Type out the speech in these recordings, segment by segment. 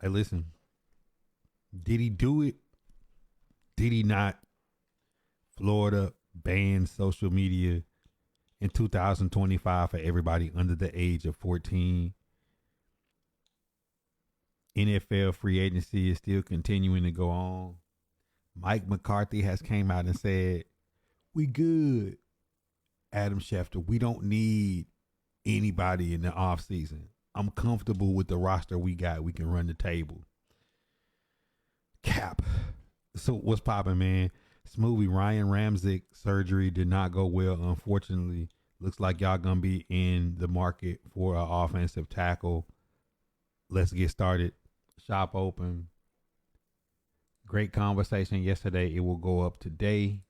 Hey, listen. Did he do it? Did he not? Florida banned social media in 2025 for everybody under the age of 14. NFL free agency is still continuing to go on. Mike McCarthy has came out and said, "We good." Adam Schefter, "We don't need anybody in the offseason. I'm comfortable with the roster we got. We can run the table." Cap. So what's popping, man? Smoothie, Ryan Ramczyk surgery did not go well, unfortunately. Looks like y'all gonna be in the market for an offensive tackle. Let's get started. Shop open. Great conversation yesterday. It will go up today.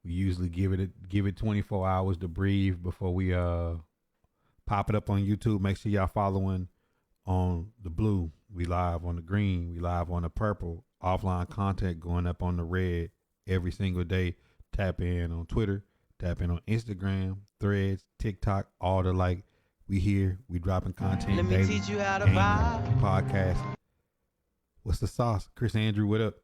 We usually give it 24 hours to breathe before we pop it up on YouTube. Make sure y'all following on the blue. We live on the green. We live on the purple. Offline content going up on the red every single day. Tap in on Twitter. Tap in on Instagram, Threads, TikTok, all the like. We here. We dropping content Let me daily. teach you how to Gaming, vibe. podcast. What's the sauce? Chris Andrew, what up?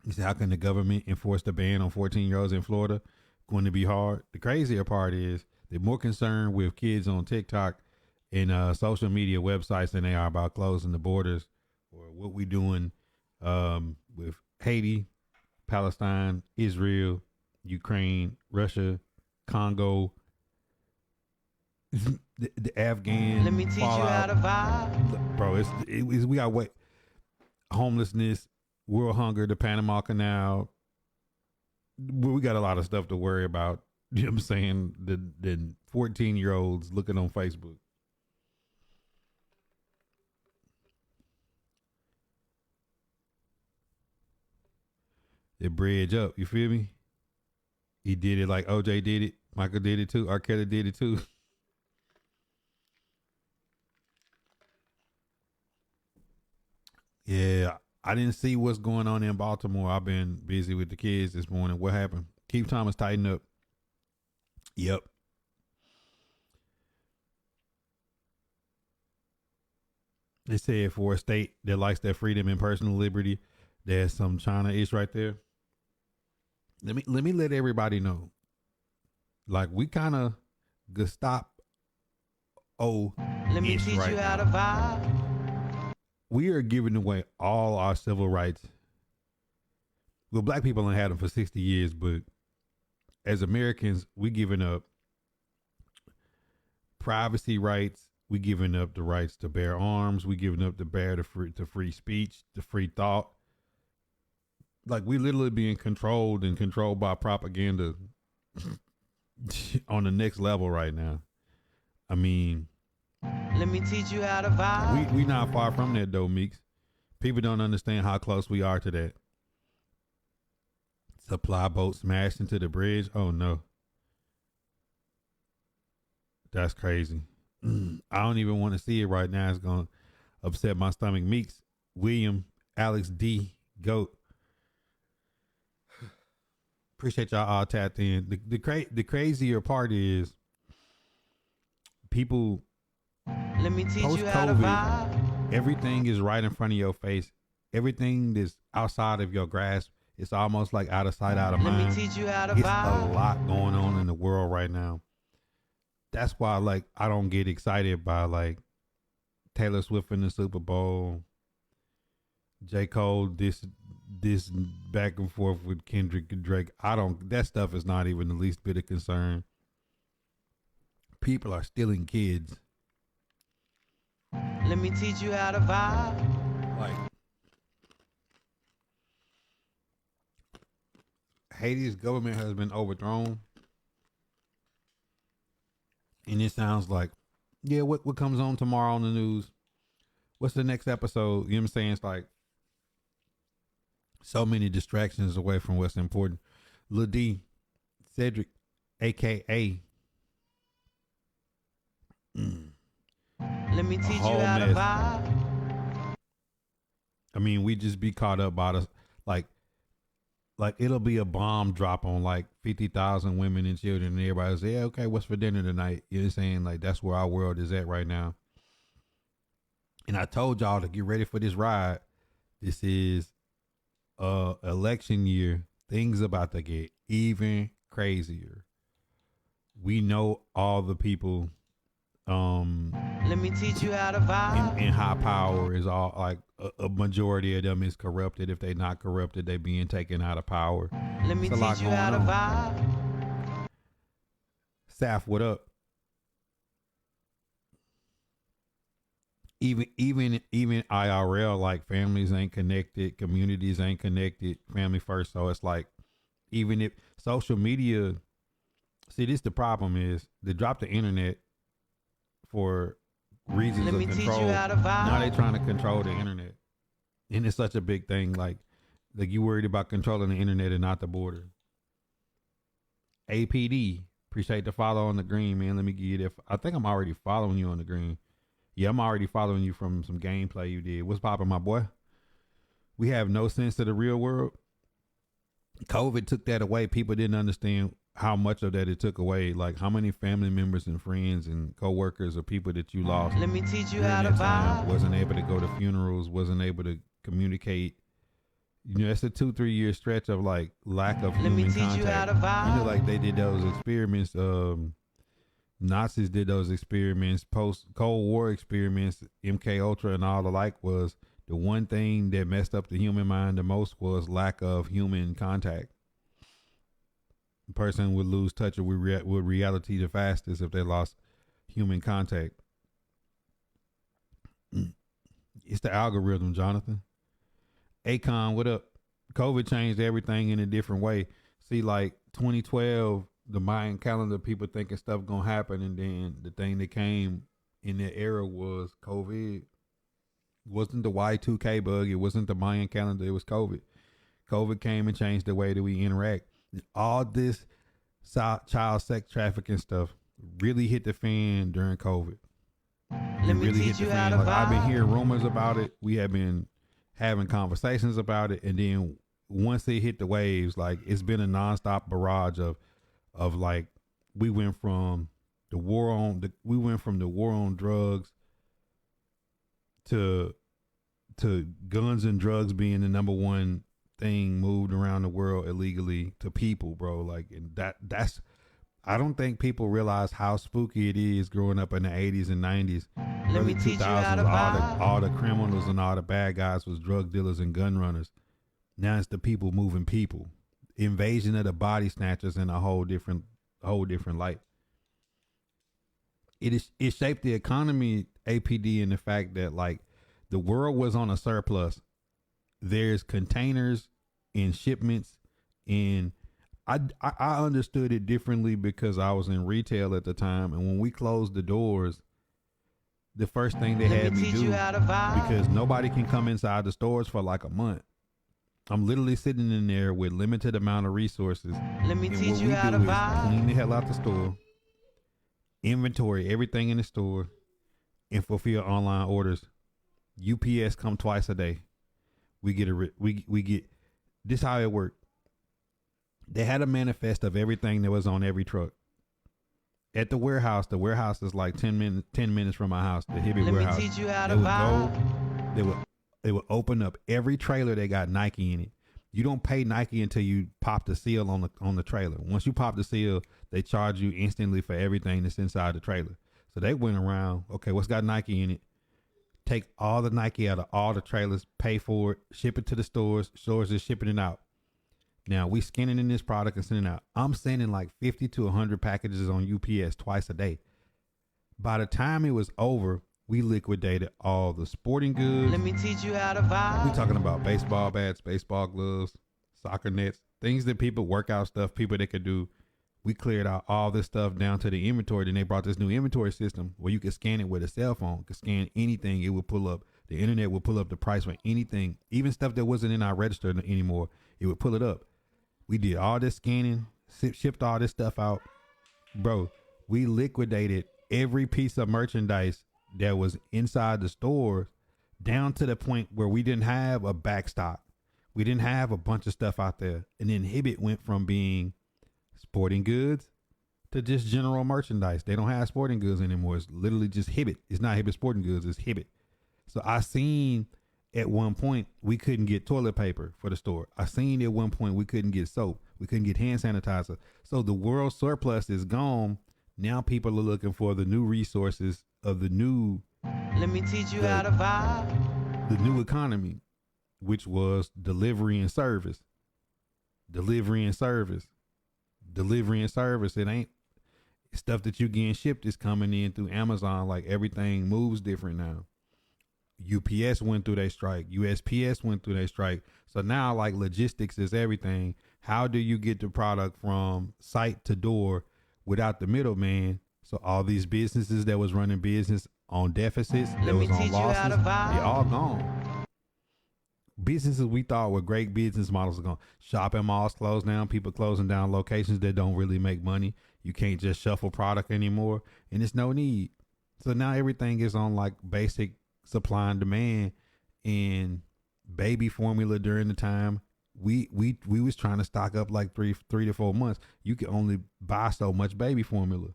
He said, how can the government enforce the ban on 14-year-olds in Florida? Going to be hard. The crazier part is they're more concerned with kids on TikTok and social media websites than they are about closing the borders or what we doing with Haiti, Palestine, Israel, Ukraine, Russia, Congo, the Afghan. Let me teach you how to vibe. Bro, we got what homelessness, world hunger, the Panama Canal. We got a lot of stuff to worry about. You know what I'm saying? The 14-year-olds looking on Facebook. They bridge up. You feel me? He did it like OJ did it. Michael did it too. R. Kelly did it too. Yeah, I didn't see what's going on in Baltimore. I've been busy with the kids this morning. What happened? Keith Thomas tighten up. Yep. They said for a state that likes their freedom and personal liberty, there's some China-ish right there. Let everybody know. Like we kind of Gestapo. Let me teach you how to vibe. We are giving away all our civil rights. Well, black people have had them for 60 years, but as Americans, we giving up privacy rights. We giving up the rights to bear arms. We giving up to free speech, to free thought. Like we literally being controlled by propaganda on the next level right now. I mean, let me teach you how to vibe. We not far from that though, Meeks. People don't understand how close we are to that. Supply boat smashed into the bridge. Oh no. That's crazy. I don't even want to see it right now. It's going to upset my stomach. Meeks, William, Alex D, GOAT. Appreciate y'all all tapped in. The crazier part is people. Let me teach you how to vibe. Everything is right in front of your face. Everything that's outside of your grasp. It's almost like out of sight, out of mind. Let me teach you how to vibe. It's a lot going on in the world right now. That's why, like, I don't get excited by like Taylor Swift in the Super Bowl, J. Cole, this back and forth with Kendrick and Drake. That stuff is not even the least bit of concern. People are stealing kids. Let me teach you how to vibe. Like, Haiti's government has been overthrown. And it sounds like, yeah, what comes on tomorrow on the news? What's the next episode? You know what I'm saying? It's like so many distractions away from what's important. Lil D, Cedric, a.k.a. Let me teach you how to vibe. I mean, we just be caught up by the, like it'll be a bomb drop on like 50,000 women and children and everybody say, yeah, okay, what's for dinner tonight? You know what I'm saying? Like that's where our world is at right now. And I told y'all to get ready for this ride. This is election year. Things about to get even crazier. We know all the people let me teach you how to vibe. In high power is all like a majority of them is corrupted. If they not corrupted, they being taken out of power. Let me teach you how to vibe. Saf, what up? Even IRL, like families ain't connected, communities ain't connected, family first. So it's like, even if social media, see, this the problem is they drop the internet for reasons of control. Now they trying to control the internet, and it's such a big thing. Like you worried about controlling the internet and not the border. APD, appreciate the follow on the green, man. Let me give you that. I think I'm already following you on the green. Yeah, I'm already following you from some gameplay you did. What's poppin', my boy? We have no sense of the real world. COVID took that away. People didn't understand how much of that it took away. Like how many family members and friends and coworkers or people that you lost. Let me teach you how to vibe. Wasn't able to go to funerals, wasn't able to communicate. You know, it's a 2-3 year stretch of like lack of human contact. Let me teach you how to vibe. You know, like they did those experiments. Nazis did those experiments, post Cold War experiments, MK Ultra and all the like. Was the one thing that messed up the human mind the most was lack of human contact. A person would lose touch with reality the fastest if they lost human contact. It's the algorithm, Jonathan. Akon, what up? COVID changed everything in a different way. See, like 2012, the Mayan calendar, people thinking stuff gonna happen, and then the thing that came in that era was COVID. It wasn't the Y2K bug. It wasn't the Mayan calendar. It was COVID. COVID came and changed the way that we interact. All this child sex trafficking stuff really hit the fan during COVID. Let me teach you how to vibe. I've been hearing rumors about it. We have been having conversations about it, and then once it hit the waves, like it's been a nonstop barrage of like we went from the war on drugs to guns and drugs being the number one thing moved around the world illegally to people, bro. Like, and that's I don't think people realize how spooky it is growing up in the 80s and 90s. Let me teach you how to vibe. All the criminals and all the bad guys was drug dealers and gun runners. Now it's the people moving people. Invasion of the body snatchers in a whole different light. It shaped the economy, APD, in the fact that like the world was on a surplus. There's containers and shipments, and I understood it differently because I was in retail at the time, and when we closed the doors, the first thing they had me do, because nobody can come inside the stores for like a month. I'm literally sitting in there with limited amount of resources. Let me teach you how to vibe. Clean the hell out the store, inventory everything in the store, and fulfill online orders. UPS come twice a day. We get we get this how it worked. They had a manifest of everything that was on every truck. At the warehouse is like 10 minutes from my house, the Hibbett warehouse. Let me teach you how to vibe. They would open up every trailer that got Nike in it. You don't pay Nike until you pop the seal on the trailer. Once you pop the seal, they charge you instantly for everything that's inside the trailer. So they went around, okay, what's got Nike in it? Take all the Nike out of all the trailers, pay for it, ship it to the stores. Stores is shipping it out. Now we scanning in this product and sending out. I'm sending like 50 to 100 packages on UPS twice a day. By the time it was over, we liquidated all the sporting goods. Let me teach you how to vibe. We talking about baseball bats, baseball gloves, soccer nets, things that people, workout stuff, people that could do. We cleared out all this stuff down to the inventory. Then they brought this new inventory system where you could scan it with a cell phone. You could scan anything. It would pull up. The internet would pull up the price for anything, even stuff that wasn't in our register anymore. It would pull it up. We did all this scanning, shipped all this stuff out. Bro, we liquidated every piece of merchandise that was inside the stores down to the point where we didn't have a backstock. We didn't have a bunch of stuff out there. And then Hibbett went from being sporting goods to just general merchandise. They don't have sporting goods anymore. It's literally just Hibbett. It's not Hibbett Sporting Goods. It's Hibbett. So I seen at one point we couldn't get toilet paper for the store. I seen at one point we couldn't get soap. We couldn't get hand sanitizer. So the world surplus is gone. Now people are looking for the new resources of the new Let me teach you how to vibe. the new economy, which was delivery and service. Delivery and service. Delivery and service. It ain't stuff that you getting shipped is coming in through Amazon. Like everything moves different now. UPS went through their strike. USPS went through their strike. So now like logistics is everything. How do you get the product from site to door without the middleman? So all these businesses that was running business on deficits, that was on losses, they're all gone. Businesses we thought were great business models are gone. Shopping malls closed down. People closing down locations that don't really make money. You can't just shuffle product anymore, and it's no need. So now everything is on like basic supply and demand. And baby formula during the time we was trying to stock up like three to 4 months. You could only buy so much baby formula.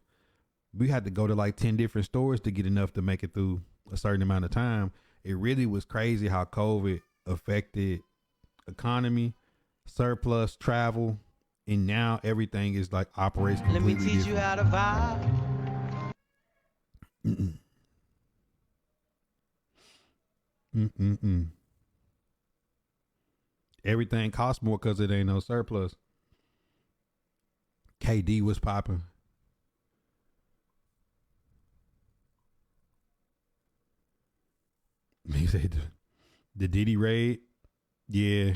We had to go to like 10 different stores to get enough to make it through a certain amount of time. It really was crazy how COVID affected economy, surplus, travel, and now everything is like operates completely Let me teach different. you how to vibe. Everything costs more because it ain't no surplus. KD was popping. He said the Diddy raid. Yeah.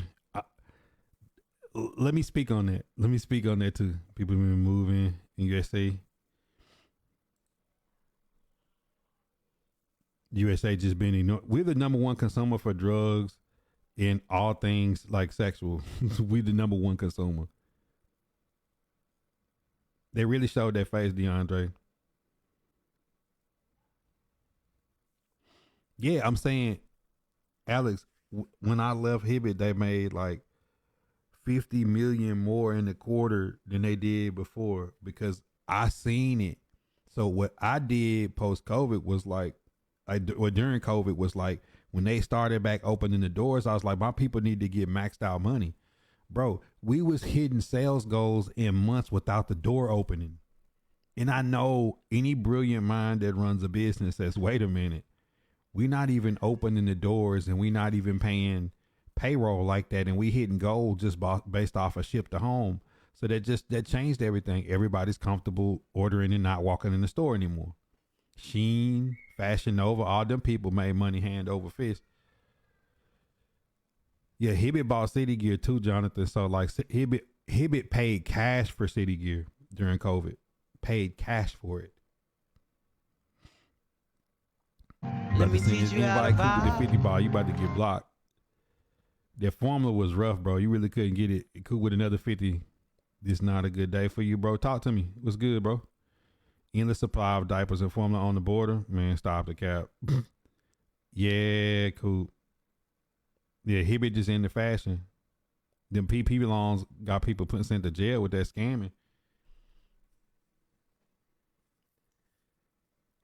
Let me speak on that. Let me speak on that too. People been moving in USA. USA just been ignored. We're the number one consumer for drugs in all things like sexual. We the number one consumer. They really showed their face, DeAndre. Yeah, I'm saying, Alex, when I left Hibbett, they made like 50 million more in the quarter than they did before because I seen it. So what I did post COVID was like, during COVID was like when they started back opening the doors, I was like, my people need to get maxed out money. Bro, we was hitting sales goals in months without the door opening. And I know any brilliant mind that runs a business says, wait a minute, we not even opening the doors and we not even paying payroll like that. And we hitting gold just based off of ship to home. So that changed everything. Everybody's comfortable ordering and not walking in the store anymore. Shein, Fashion Nova, all them people made money hand over fist. Yeah, Hibbett bought City Gear too, Jonathan. So like Hibbett paid cash for City Gear during COVID. Paid cash for it. Let me teach you how to vibe. The 50 vibe. ball, you about to get blocked. That formula was rough, bro. You really couldn't get it. It could with another 50. This not a good day for you, bro. Talk to me. What's good, bro? Endless supply of diapers and formula on the border. Man, stop the cap. Yeah, cool. Yeah, Hibbett just into fashion. Them PP loans got people sent to jail with that scamming.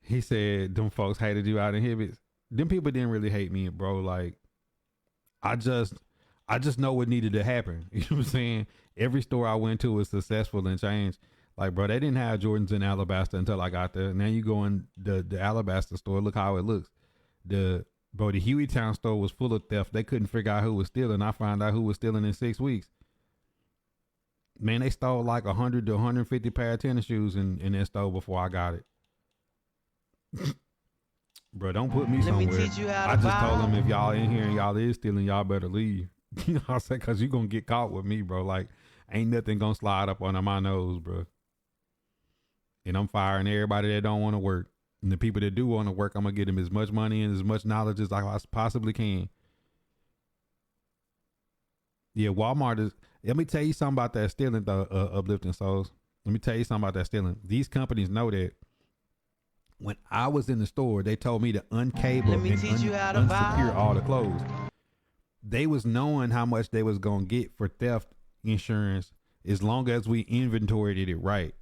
He said them folks hated you out in Hibbett. Them people didn't really hate me, bro. Like, I just know what needed to happen. You know what I'm saying? Every store I went to was successful and changed. Like, bro, they didn't have Jordans in Alabaster until I got there. Now you go in the Alabaster store, look how it looks. The Hueytown store was full of theft. They couldn't figure out who was stealing. I found out who was stealing in 6 weeks. Man, they stole like 100 to 150 pair of tennis shoes in that store before I got it. Bro, don't put me somewhere. Let me teach you how to I just told them vibe. if y'all in here and y'all is stealing, y'all better leave. You know what I'm saying? Because you going to get caught with me, bro. Like, ain't nothing going to slide up under my nose, bro. And I'm firing everybody that don't want to work. And the people that do want to work, I'm going to get them as much money and as much knowledge as I possibly can. Yeah, Walmart is... Let me tell you something about that stealing, though, Uplifting Souls. Let me tell you something about that stealing. These companies know that. When I was in the store, they told me to uncable and unsecure all the clothes. They was knowing how much they was going to get for theft insurance as long as we inventoried it right?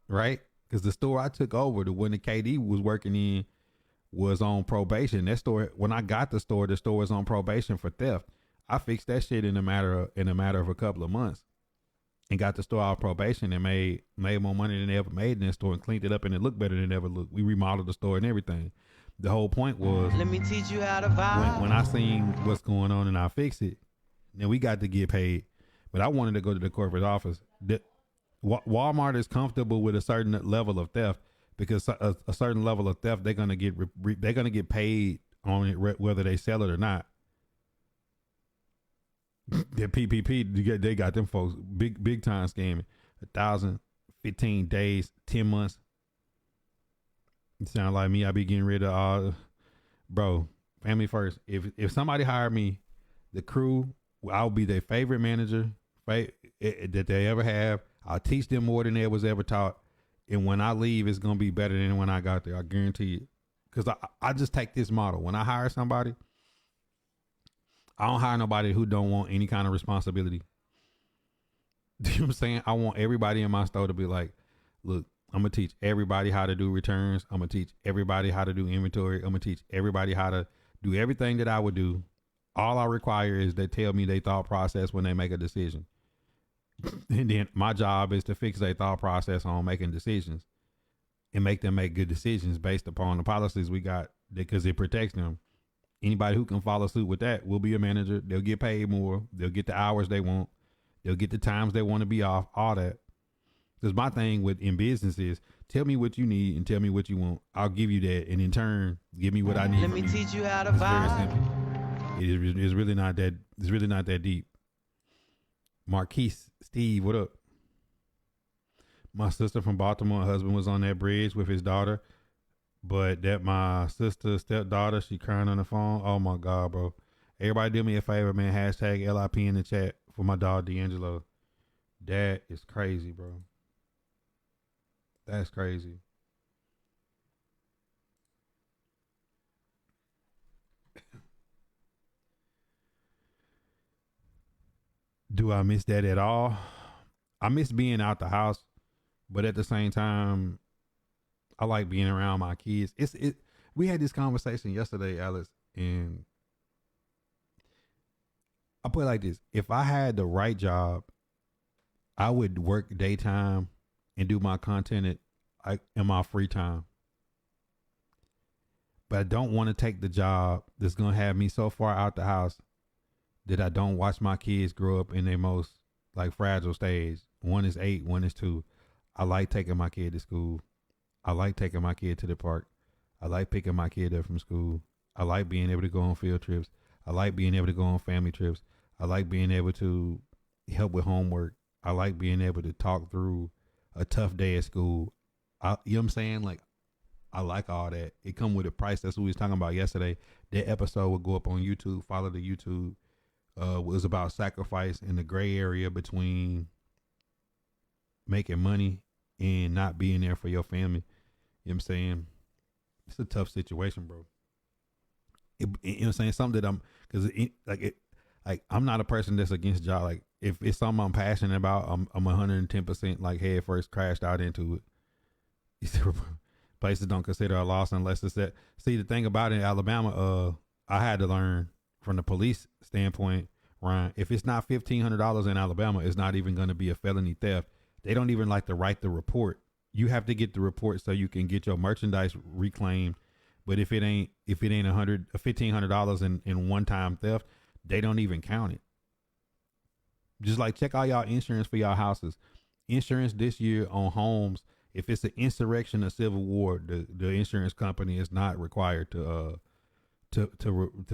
Right? Because the store I took over, the one that KD was working in, was on probation. That store, when I got the store was on probation for theft. I fixed that shit in a matter of a couple of months, and got the store off probation and made more money than they ever made in that store, and cleaned it up, and it looked better than it ever looked. We remodeled the store and everything. The whole point was, let me teach you how to vibe. When I seen what's going on and I fixed it, then we got to get paid. But I wanted to go to the corporate office. Walmart is comfortable with a certain level of theft, because a certain level of theft, they're gonna get paid on it whether they sell it or not. The PPP, they got them folks big time scamming. 1,000, 15 days, 10 months. It sound like me. I be getting rid of all, bro. Family first. If somebody hired me, the crew, I'll be their favorite manager that they ever have. I'll teach them more than they was ever taught. And when I leave, it's gonna be better than when I got there. I guarantee it. Because I just take this model. When I hire somebody, I don't hire nobody who don't want any kind of responsibility. You know what I'm saying? I want everybody in my store to be like, look, I'm going to teach everybody how to do returns. I'm going to teach everybody how to do inventory. I'm going to teach everybody how to do everything that I would do. All I require is they tell me their thought process when they make a decision. And then my job is to fix their thought process on making decisions and make them make good decisions based upon the policies we got, because it protects them. Anybody who can follow suit with that will be a manager. They'll get paid more. They'll get the hours they want. They'll get the times they want to be off, all that. Because my thing in business is, tell me what you need and tell me what you want. I'll give you that. And in turn, give me what I need. Let me teach you how to vibe. It's really not that deep. Marquise, Steve, what up? My sister from Baltimore, her husband was on that bridge with his daughter, but that my sister's stepdaughter, she crying on the phone. Oh my God, bro. Everybody do me a favor, man. Hashtag LIP in the chat for my dog, D'Angelo. That is crazy, bro. That's crazy. Do I miss that at all? I miss being out the house, but at the same time, I like being around my kids. We had this conversation yesterday, Alice, and I put it like this. If I had the right job, I would work daytime and do my content in my free time. But I don't want to take the job that's going to have me so far out the house that I don't watch my kids grow up in their most like fragile stage. One is 8, one is 2. I like taking my kid to school. I like taking my kid to the park. I like picking my kid up from school. I like being able to go on field trips. I like being able to go on family trips. I like being able to help with homework. I like being able to talk through a tough day at school. You know what I'm saying? Like, I like all that. It come with a price. That's what we was talking about yesterday. That episode will go up on YouTube. Follow the YouTube. Was about sacrifice in the gray area between making money and not being there for your family. You know what I'm saying? It's a tough situation, bro. You know what I'm saying? Something that I'm not a person that's against job. Like, if it's something I'm passionate about, I'm 110% like head first crashed out into it. Places don't consider a loss unless it's that. See, the thing about it in Alabama, I had to learn from the police standpoint, Ryan, if it's not $1,500 in Alabama, it's not even going to be a felony theft. They don't even like to write the report. You have to get the report so you can get your merchandise reclaimed. But if it ain't $1,500 in one-time theft, they don't even count it. Just like check out y'all insurance for y'all houses. Insurance this year on homes, if it's an insurrection or civil war, the insurance company is not required to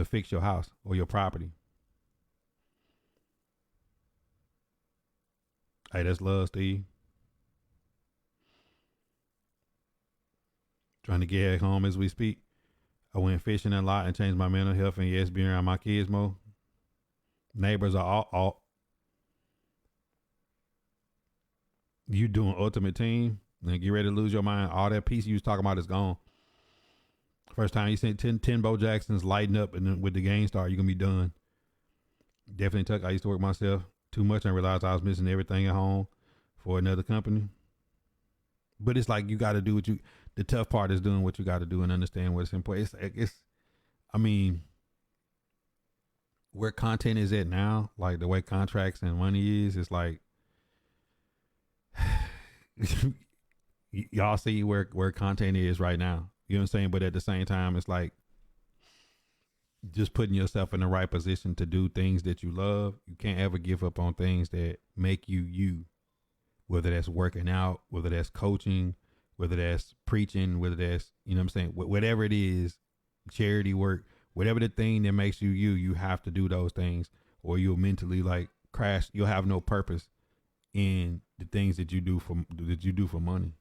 fix your house or your property. Hey, that's love, Steve. Trying to get home as we speak. I went fishing a lot and changed my mental health, and yes, being around my kids more. Neighbors are all you doing ultimate team and get ready to lose your mind. All that peace you was talking about is gone. First time you seen 10 Bo Jacksons lighting up, and then with the game start, you're going to be done. Definitely took. I used to work myself too much and realized I was missing everything at home for another company. But it's like you got to do what you. The tough part is doing what you got to do and understand what's important. It's. I mean, where content is at now, like the way contracts and money is, it's like y'all see where content is right now. You know what I'm saying? But at the same time, it's like just putting yourself in the right position to do things that you love. You can't ever give up on things that make you you. Whether that's working out, whether that's coaching, whether that's preaching, whether that's, you know what I'm saying, whatever it is, charity work, whatever the thing that makes you you, you have to do those things or you'll mentally like crash. You'll have no purpose in the things that you do for money.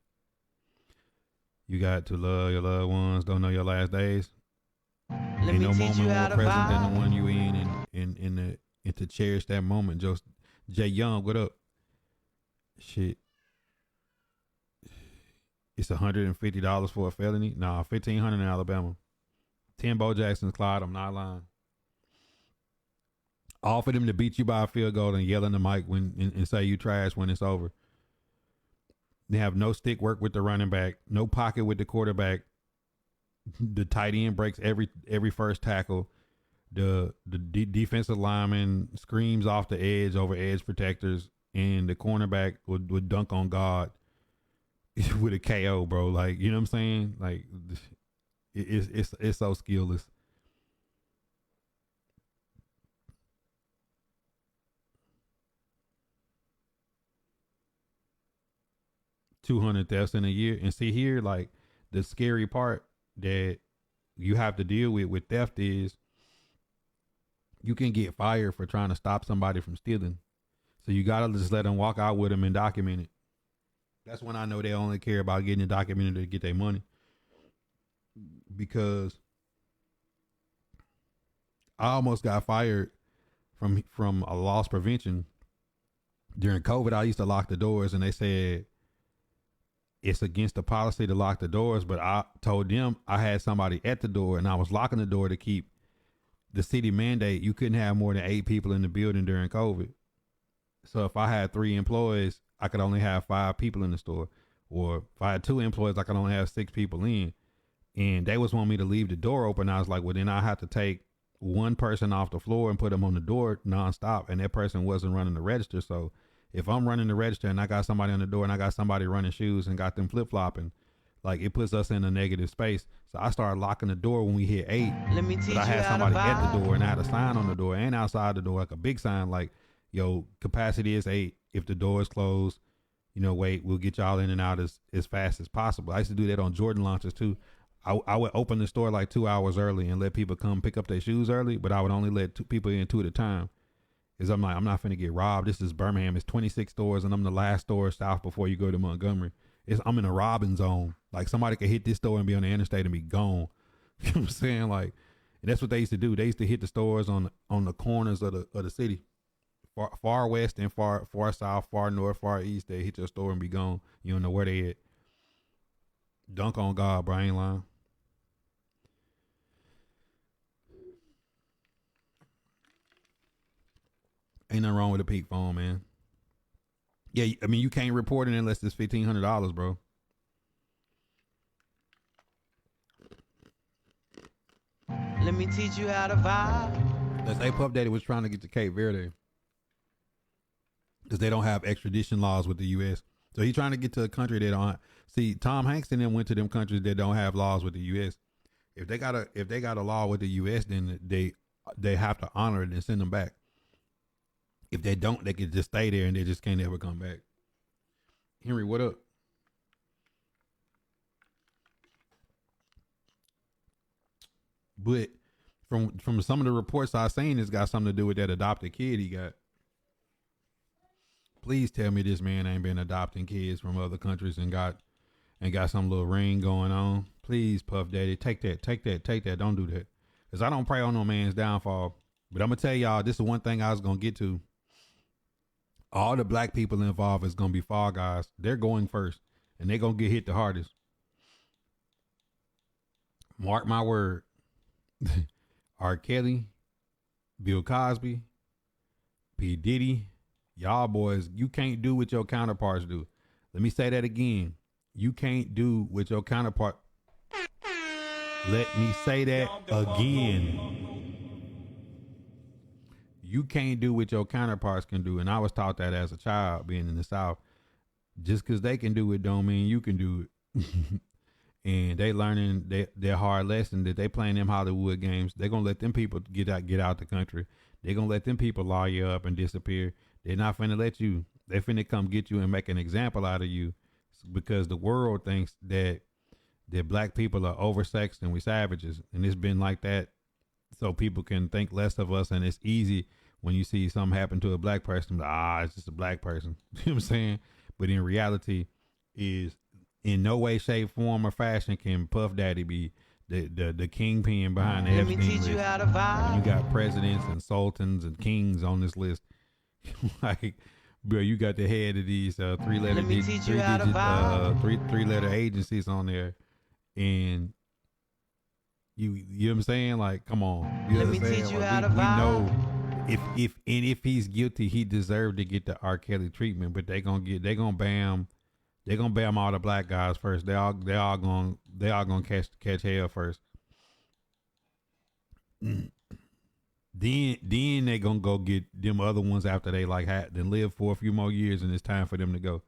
You got to love your loved ones. Don't know your last days. Ain't no moment more present than the one you in and to cherish that moment. Just Jay Young, what up? Shit. It's $150 for a felony. Nah, $1,500 in Alabama. 10 Bo Jackson's, Clyde. I'm not lying. All for them to beat you by a field goal and yell in the mic and say you trash when it's over. They have no stick work with the running back, no pocket with the quarterback. The tight end breaks every first tackle. The defensive lineman screams off the edge over edge protectors, and the cornerback would dunk on God with a KO, bro. Like, you know what I'm saying? Like, it's so skillless. $200 thefts in a year. And see here, like the scary part that you have to deal with theft is you can get fired for trying to stop somebody from stealing. So you gotta just let them walk out with them and document it. That's when I know they only care about getting it documented to get their money. Because I almost got fired from a loss prevention during COVID. I used to lock the doors, and they said it's against the policy to lock the doors. But I told them I had somebody at the door, and I was locking the door to keep the city mandate. You couldn't have more than 8 people in the building during COVID. So if I had 3 employees, I could only have 5 people in the store. Or if I had 2 employees, I could only have 6 people in. And they was wanting me to leave the door open. I was like, well, then I have to take one person off the floor and put them on the door nonstop. And that person wasn't running the register. So if I'm running the register and I got somebody on the door and I got somebody running shoes and got them flip flopping, like it puts us in a negative space. So I started locking the door when we hit 8. Let me teach but I had you how somebody to at the vibe. door, and I had a sign on the door and outside the door, like a big sign, like, yo, capacity is 8. If the door is closed, you know, wait, we'll get y'all in and out as fast as possible. I used to do that on Jordan launches too. I would open the store like 2 hours early and let people come pick up their shoes early, but I would only let 2 people in 2 at a time. Cause I'm like, I'm not finna get robbed. This is Birmingham. It's 26 stores, and I'm the last store south before you go to Montgomery. I'm in a robbing zone. Like somebody could hit this store and be on the interstate and be gone. You know what I'm saying? Like, and that's what they used to do. They used to hit the stores on the corners of the city, far west and far south, far north, far east. They hit your store and be gone. You don't know where they at. Dunk on God, bro. I ain't lying. Ain't nothing wrong with a peak phone, man. Yeah, I mean, you can't report it unless it's $1,500, bro. Let me teach you how to vibe. Let's say Puff Daddy was trying to get to Cape Verde because they don't have extradition laws with the U.S. So he's trying to get to a country that don't. See, Tom Hanks and them went to them countries that don't have laws with the U.S. If they got a law with the U.S., then they have to honor it and send them back. If they don't, they could just stay there and they just can't ever come back. Henry, what up? But from some of the reports I've seen, it's got something to do with that adopted kid he got. Please tell me this man ain't been adopting kids from other countries and got some little ring going on. Please, Puff Daddy, take that. Don't do that. Because I don't pray on no man's downfall. But I'm going to tell y'all, this is one thing I was going to get to. All the black people involved is going to be Fall Guys. They're going first, and they're going to get hit the hardest. Mark my word. R. Kelly, Bill Cosby, P. Diddy, y'all boys, you can't do what your counterparts do. Let me say that again. You can't do with your counterpart. Let me say that again. You can't do what your counterparts can do. And I was taught that as a child being in the South. Just because they can do it don't mean you can do it. And they learning their hard lesson that they playing them Hollywood games. They're going to let them people get out the country. They're going to let them people law you up and disappear. They're not finna let you. They're finna come get you and make an example out of you because the world thinks that black people are oversexed and we savages. And it's been like that so people can think less of us. And it's easy when you see something happen to a black person. It's just a black person. You know what I'm saying? But in reality is in no way, shape, form, or fashion can Puff Daddy be the kingpin behind the Epstein list. Let me teach you how to vibe. When you got presidents and sultans and kings on this list. Like, bro, you got the head of these three-letter agencies on there, and you know what I'm saying? Like, come on, you know what I'm saying? Like, we know if he's guilty, he deserved to get the R. Kelly treatment, but they gonna bam all the black guys first. They all gonna catch hell first. Then they gonna go get them other ones after they then live for a few more years and it's time for them to go.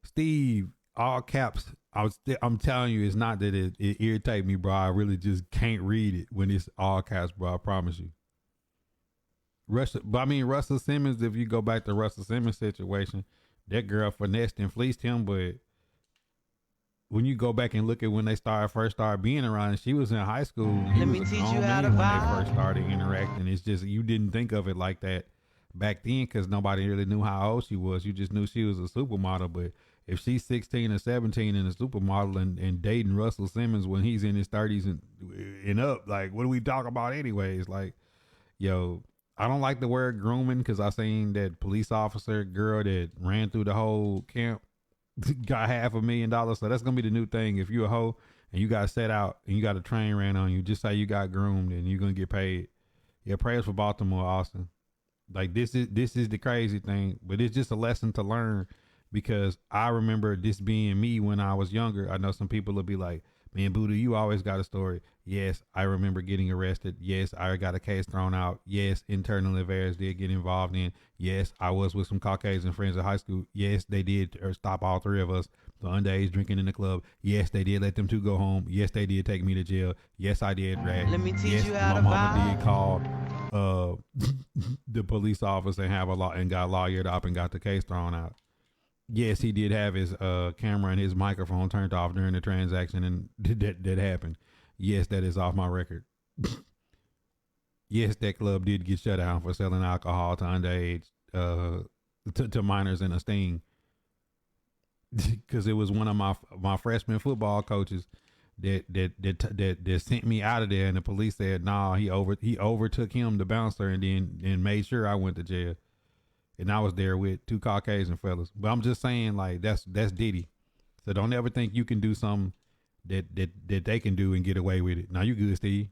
Steve, all caps. I'm telling you, it's not that it irritates me, bro. I really just can't read it when it's all caps, bro. I promise you. Russell Simmons. If you go back to Russell Simmons' situation, that girl finessed and fleeced him, but when you go back and look at when they first started being around, she was in high school. Let me teach you how to vibe. When they first started interacting, it's just you didn't think of it like that back then because nobody really knew how old she was. You just knew she was a supermodel. But if she's 16 or 17 and a supermodel and dating Russell Simmons when he's in his 30s and up, like, what do we talk about anyways? Like, yo, I don't like the word grooming because I seen that police officer girl that ran through the whole camp got $500,000. So that's gonna be the new thing. If you a hoe and you got set out and you got a train ran on you, just say you got groomed and you're gonna get paid. Yeah, prayers for Baltimore, Austin. Like this is the crazy thing, but it's just a lesson to learn because I remember this being me when I was younger. I know some people will be like, man, Buddha, you always got a story. Yes, I remember getting arrested. Yes, I got a case thrown out. Yes, internal affairs did get involved in. Yes, I was with some Caucasian friends in high school. Yes, they did stop all three of us for underage drinking in the club. Yes, they did let them two go home. Yes, they did take me to jail. Yes, I did rat. Let me teach you how to vibe. My mama did call the police office and got lawyered up and got the case thrown out. Yes, he did have his camera and his microphone turned off during the transaction, and that happened. Yes, that is off my record. Yes, that club did get shut down for selling alcohol to underage to minors in a sting. Because it was one of my freshman football coaches that sent me out of there, and the police said, "Nah, he overtook him, the bouncer, and then made sure I went to jail." And I was there with two Caucasian fellas. But I'm just saying, like, that's Diddy. So don't ever think you can do something that they can do and get away with it. Now you good, Steve.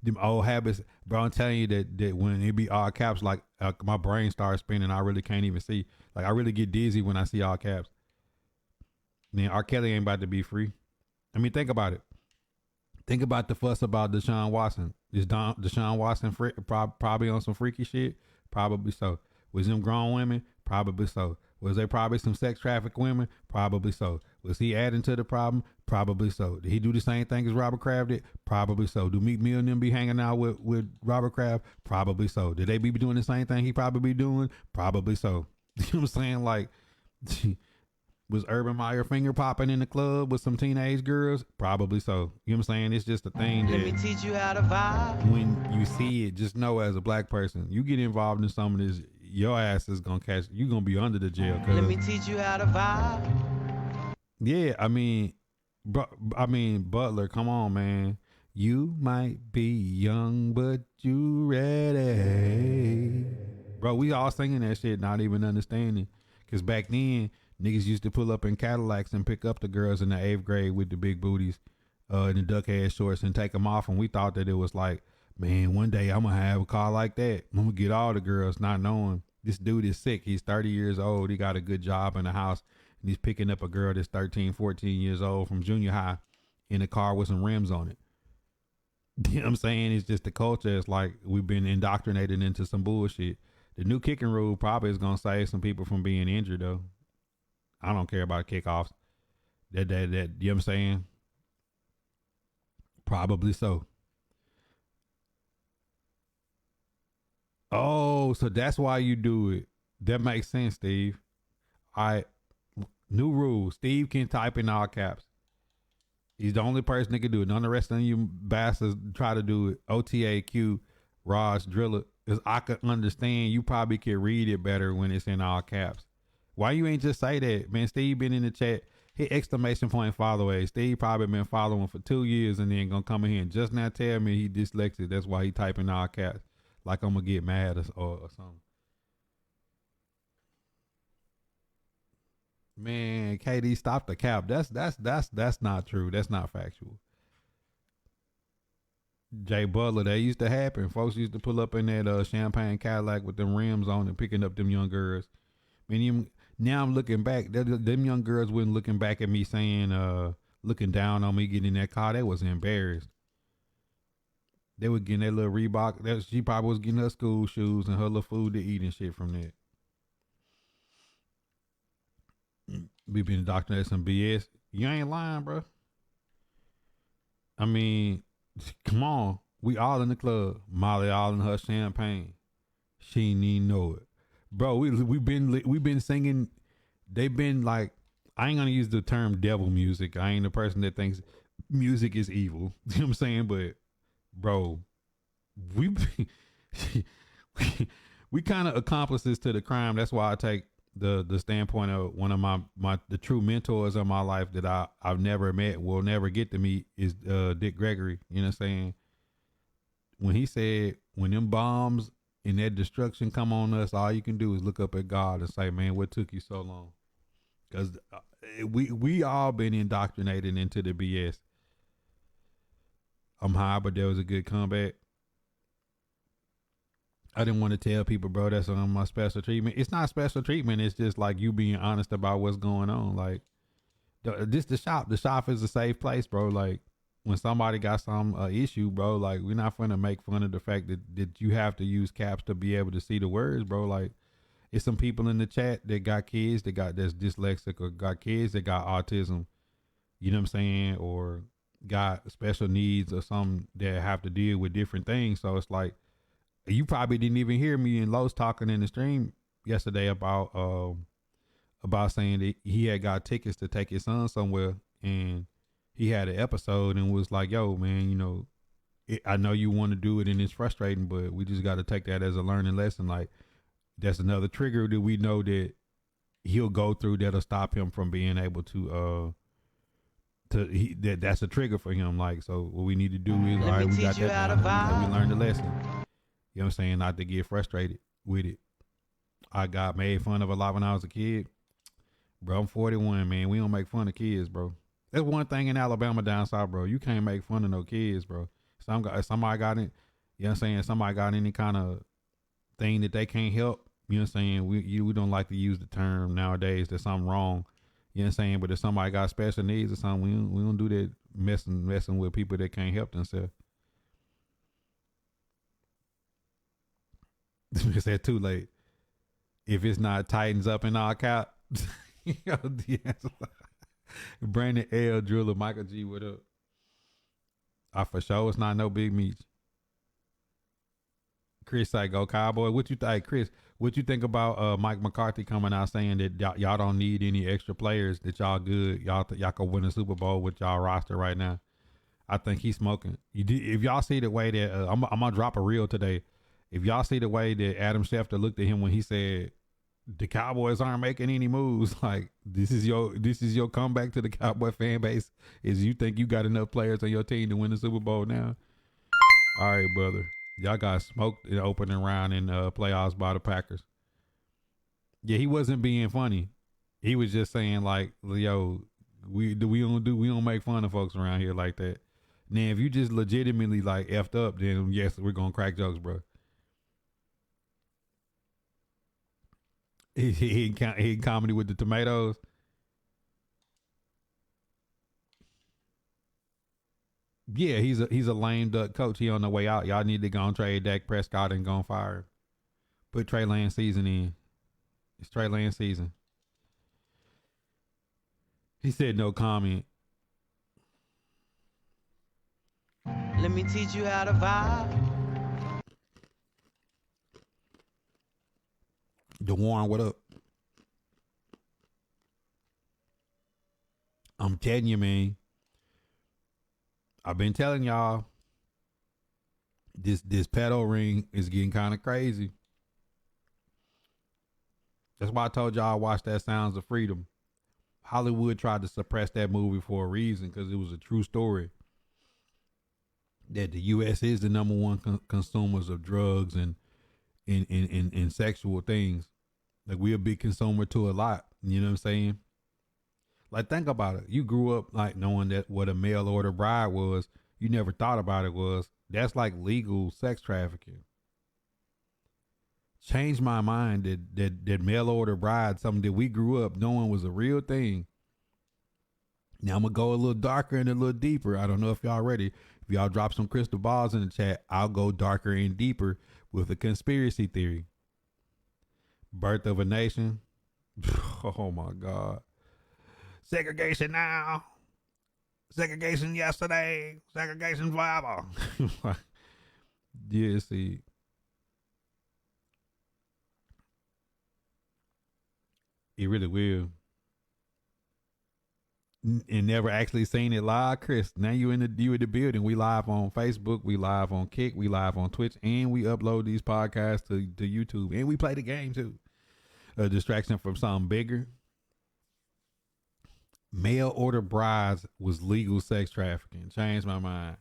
Them old habits, bro. I'm telling you that when it be all caps, like my brain starts spinning. I really can't even see. Like I really get dizzy when I see all caps. Man, R. Kelly ain't about to be free. I mean, think about it. Think about the fuss about Deshaun Watson. Is Deshaun Watson probably on some freaky shit? Probably so. Was them grown women? Probably so. Was there probably some sex trafficked women? Probably so. Was he adding to the problem? Probably so. Did he do the same thing as Robert Kraft did? Probably so. Do Meek Mill and them be hanging out with Robert Kraft? Probably so. Did they be doing the same thing he probably be doing? Probably so. You know what I'm saying? Like, was Urban Meyer finger popping in the club with some teenage girls? Probably so. You know what I'm saying? It's just a thing that, let me teach you how to vibe. When you see it, just know as a black person, you get involved in some of this, your ass is gonna catch. You gonna be under the jail. Let me teach you how to vibe. Yeah, I mean, Butler, come on, man. You might be young, but you ready, bro. We all singing that shit, not even understanding. Cause back then, niggas used to pull up in Cadillacs and pick up the girls in the 8th grade with the big booties, and the duck head shorts and take them off. And we thought that it was like, man, one day I'm gonna have a car like that. I'm gonna get all the girls, not knowing this dude is sick. He's 30 years old. He got a good job in the house. and he's picking up a girl that's 13, 14 years old from junior high in a car with some rims on it. You know what I'm saying? It's just the culture. It's like we've been indoctrinated into some bullshit. The new kicking rule probably is gonna save some people from being injured though. I don't care about kickoffs. That you know what I'm saying? Probably so. Oh, so that's why you do it. That makes sense, Steve. All right. New rule. Steve can type in all caps. He's the only person that can do it. None of the rest of you bastards try to do it. OTAQ, Raj, Driller. Because I could understand you probably could read it better when it's in all caps. Why you ain't just say that? Man, Steve been in the chat. Hit exclamation point follow away. Steve probably been following for 2 years and then gonna come in here and just now tell me he dyslexic. That's why he typing all caps. Like I'm gonna get mad or something. Man, KD, stop the cap. That's not true. That's not factual. Jay Butler, that used to happen. Folks used to pull up in that champagne Cadillac with them rims on and picking up them young girls. I mean, now I'm looking back. Them young girls wasn't looking back at me saying, looking down on me getting in that car. They was embarrassed. They were getting that little Reebok. She probably was getting her school shoes and her little food to eat and shit from that. We been indoctrinated some BS. You ain't lying, bro. I mean, come on. We all in the club. Molly all in her champagne. She ain't even know it. Bro, we've been singing. They've been like, I ain't gonna use the term devil music. I ain't the person that thinks music is evil. You know what I'm saying? But bro, we kind of accomplices to the crime. That's why I take the standpoint of one of my the true mentors of my life that I've never met, will never get to meet, is Dick Gregory. You know what I'm saying? When he said, when them bombs and that destruction come on us, all you can do is look up at God and say, man, what took you so long? Because we all been indoctrinated into the BS. I'm high, but there was a good comeback. I didn't want to tell people, bro, that's on my special treatment. It's not special treatment. It's just like you being honest about what's going on. Like, the shop. The shop is a safe place, bro. Like, when somebody got some issue, bro, like, we're not finna make fun of the fact that you have to use caps to be able to see the words, bro. Like, it's some people in the chat that got kids that's dyslexic, or got kids that got autism. You know what I'm saying? Or got special needs, or some that have to deal with different things. So it's like, you probably didn't even hear me and Los talking in the stream yesterday about saying that he had got tickets to take his son somewhere, and he had an episode and was like, yo, man, you know, I know you want to do it and it's frustrating, but we just got to take that as a learning lesson. Like, that's another trigger that we know that he'll go through that'll stop him from being able to that's a trigger for him. Like, so what we need to do is, all right, we got that. Like, we learned the lesson. You know what I'm saying? Not to get frustrated with it. I got made fun of a lot when I was a kid. Bro, I'm 41, man. We don't make fun of kids, bro. That's one thing in Alabama down south, bro. You can't make fun of no kids, bro. Somebody got it. You know what I'm saying? Somebody got any kind of thing that they can't help. You know what I'm saying? We don't like to use the term nowadays that something wrong. You know what I'm saying? But if somebody got special needs or something, we don't do that messing with people that can't help themselves. It's that too late. If it's not Titans up in all cap. Yo, Brandon L. Driller, Michael G, what up? For sure it's not no big meat. Chris say, go Cowboy. What you think, Chris? What you think about Mike McCarthy coming out saying that y'all don't need any extra players, that y'all good, y'all can win a Super Bowl with y'all roster right now? I think he's smoking. If y'all see the way that I'm gonna drop a reel today. If y'all see the way that Adam Schefter looked at him when he said the Cowboys aren't making any moves, like, this is your comeback to the Cowboy fan base, is you think you got enough players on your team to win the Super Bowl now? All right, brother. Y'all got smoked in the opening round in playoffs by the Packers. Yeah, he wasn't being funny. He was just saying, like, yo, we don't make fun of folks around here like that. Now, if you just legitimately like effed up, then yes, we're gonna crack jokes, bro. He comedy with the tomatoes. Yeah, he's a lame duck coach. He on the way out. Y'all need to go and trade Dak Prescott and go and fire him. Put Trey Lance season in. It's Trey Lance season. He said no comment. Let me teach you how to vibe. DeWarren, what up? I'm telling you, man. I've been telling y'all this pedo ring is getting kind of crazy. That's why I told y'all I watched that Sounds of Freedom. Hollywood tried to suppress that movie for a reason because it was a true story. That the U.S. is the number one consumers of drugs and in sexual things. Like we a big consumer to a lot. You know what I'm saying? Like think about it. You grew up like knowing that what a mail order bride was. You never thought about it was. That's like legal sex trafficking. Changed my mind that mail order bride, something that we grew up knowing was a real thing. Now I'm gonna go a little darker and a little deeper. I don't know if y'all ready. If y'all drop some crystal balls in the chat, I'll go darker and deeper with a conspiracy theory. Birth of a nation. Oh my God. Segregation now. Segregation yesterday. Segregation forever. Yeah, see. It really will. And never actually seen it live, Chris. Now you in the building. We live on Facebook, we live on Kick, we live on Twitch, and we upload these podcasts to YouTube, and we play the game too. A distraction from something bigger. Mail order brides was legal sex trafficking. Changed my mind.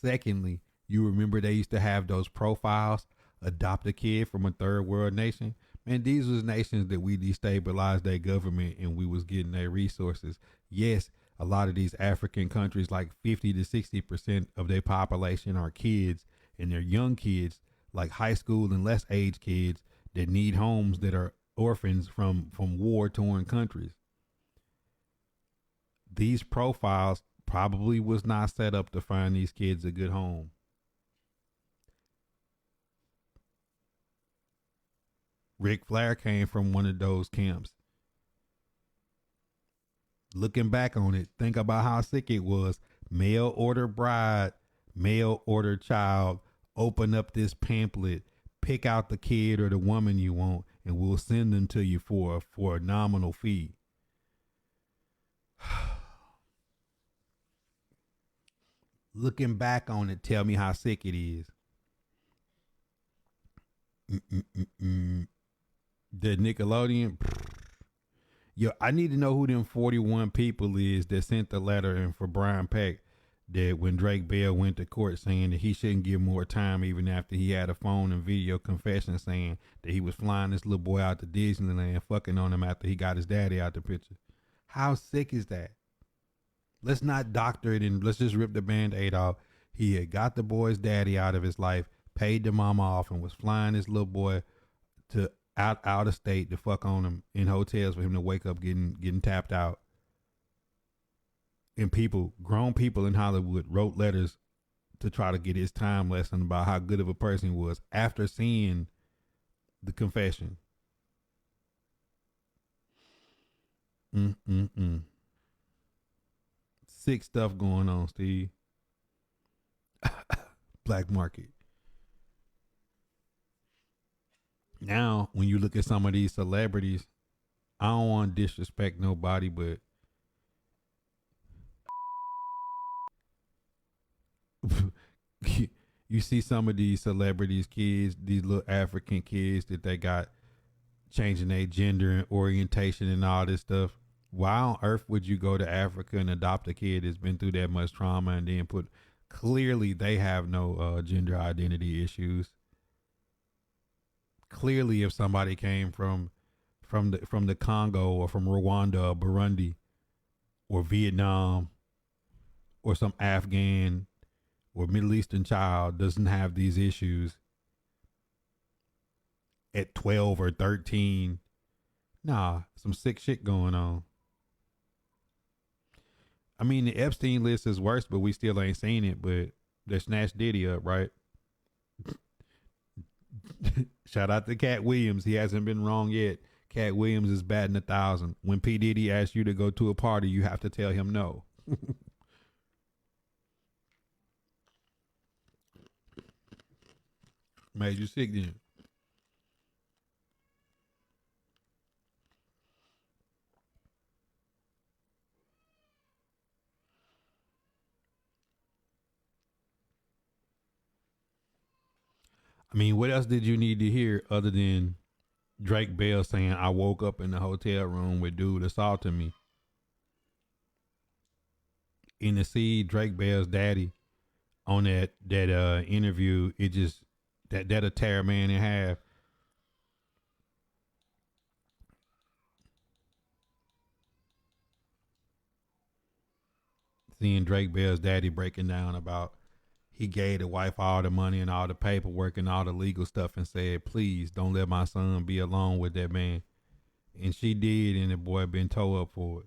Secondly, you remember they used to have those profiles, adopt a kid from a third world nation. Man, these was nations that we destabilized their government and we was getting their resources. Yes, a lot of these African countries, like 50 to 60% of their population are kids, and they're young kids, like high school and less age kids that need homes that are orphans from war torn countries. These profiles probably was not set up to find these kids a good home. Ric Flair came from one of those camps. Looking back on it, think about how sick it was. Mail order bride, mail order child. Open up this pamphlet, pick out the kid or the woman you want, and we'll send them to you for a nominal fee. Looking back on it, tell me how sick it is. The Nickelodeon. Yo, I need to know who them 41 people is that sent the letter and for Brian Peck that when Drake Bell went to court saying that he shouldn't give more time even after he had a phone and video confession saying that he was flying this little boy out to Disneyland fucking on him after he got his daddy out the picture. How sick is that? Let's not doctor it and let's just rip the Band-Aid off. He had got the boy's daddy out of his life, paid the mama off, and was flying this little boy to out of state to fuck on him in hotels for him to wake up getting tapped out. And people, grown people in Hollywood, wrote letters to try to get his time lesson about how good of a person he was after seeing the confession. Sick stuff going on, Steve. Black market. Now, when you look at some of these celebrities, I don't want to disrespect nobody, but you see some of these celebrities' kids, these little African kids that they got changing their gender and orientation and all this stuff. Why on earth would you go to Africa and adopt a kid that's been through that much trauma and then put clearly they have no gender identity issues? Clearly, if somebody came from the Congo or from Rwanda or Burundi or Vietnam or some Afghan or Middle Eastern child doesn't have these issues at 12 or 13, nah, some sick shit going on. I mean, the Epstein list is worse, but we still ain't seen it. But they snatched Diddy up, right? Shout out to Cat Williams. He hasn't been wrong yet. Cat Williams is batting 1,000. When P. Diddy asks you to go to a party, you have to tell him no. Made you sick then. I mean, what else did you need to hear other than Drake Bell saying, I woke up in the hotel room with dude assaulting me? And to see Drake Bell's daddy on that interview, it just that'll tear a man in half. Seeing Drake Bell's daddy breaking down about he gave the wife all the money and all the paperwork and all the legal stuff and said, please don't let my son be alone with that man. And she did, and the boy been towed up for it.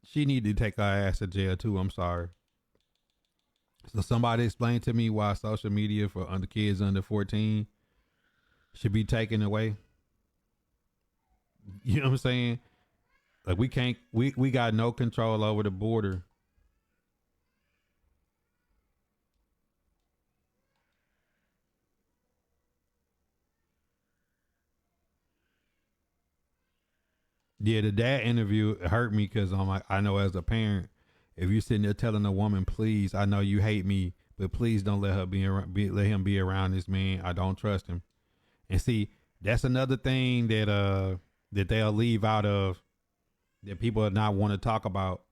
She need to take her ass to jail too. I'm sorry. So somebody explain to me why social media for kids under 14 should be taken away. You know what I'm saying? Like we got no control over the border. Yeah, the dad interview hurt me because I'm like, I know as a parent, if you're sitting there telling a woman, please, I know you hate me, but please don't let her let him be around this man. I don't trust him. And see, that's another thing that they'll leave out of, that people are not want to talk about,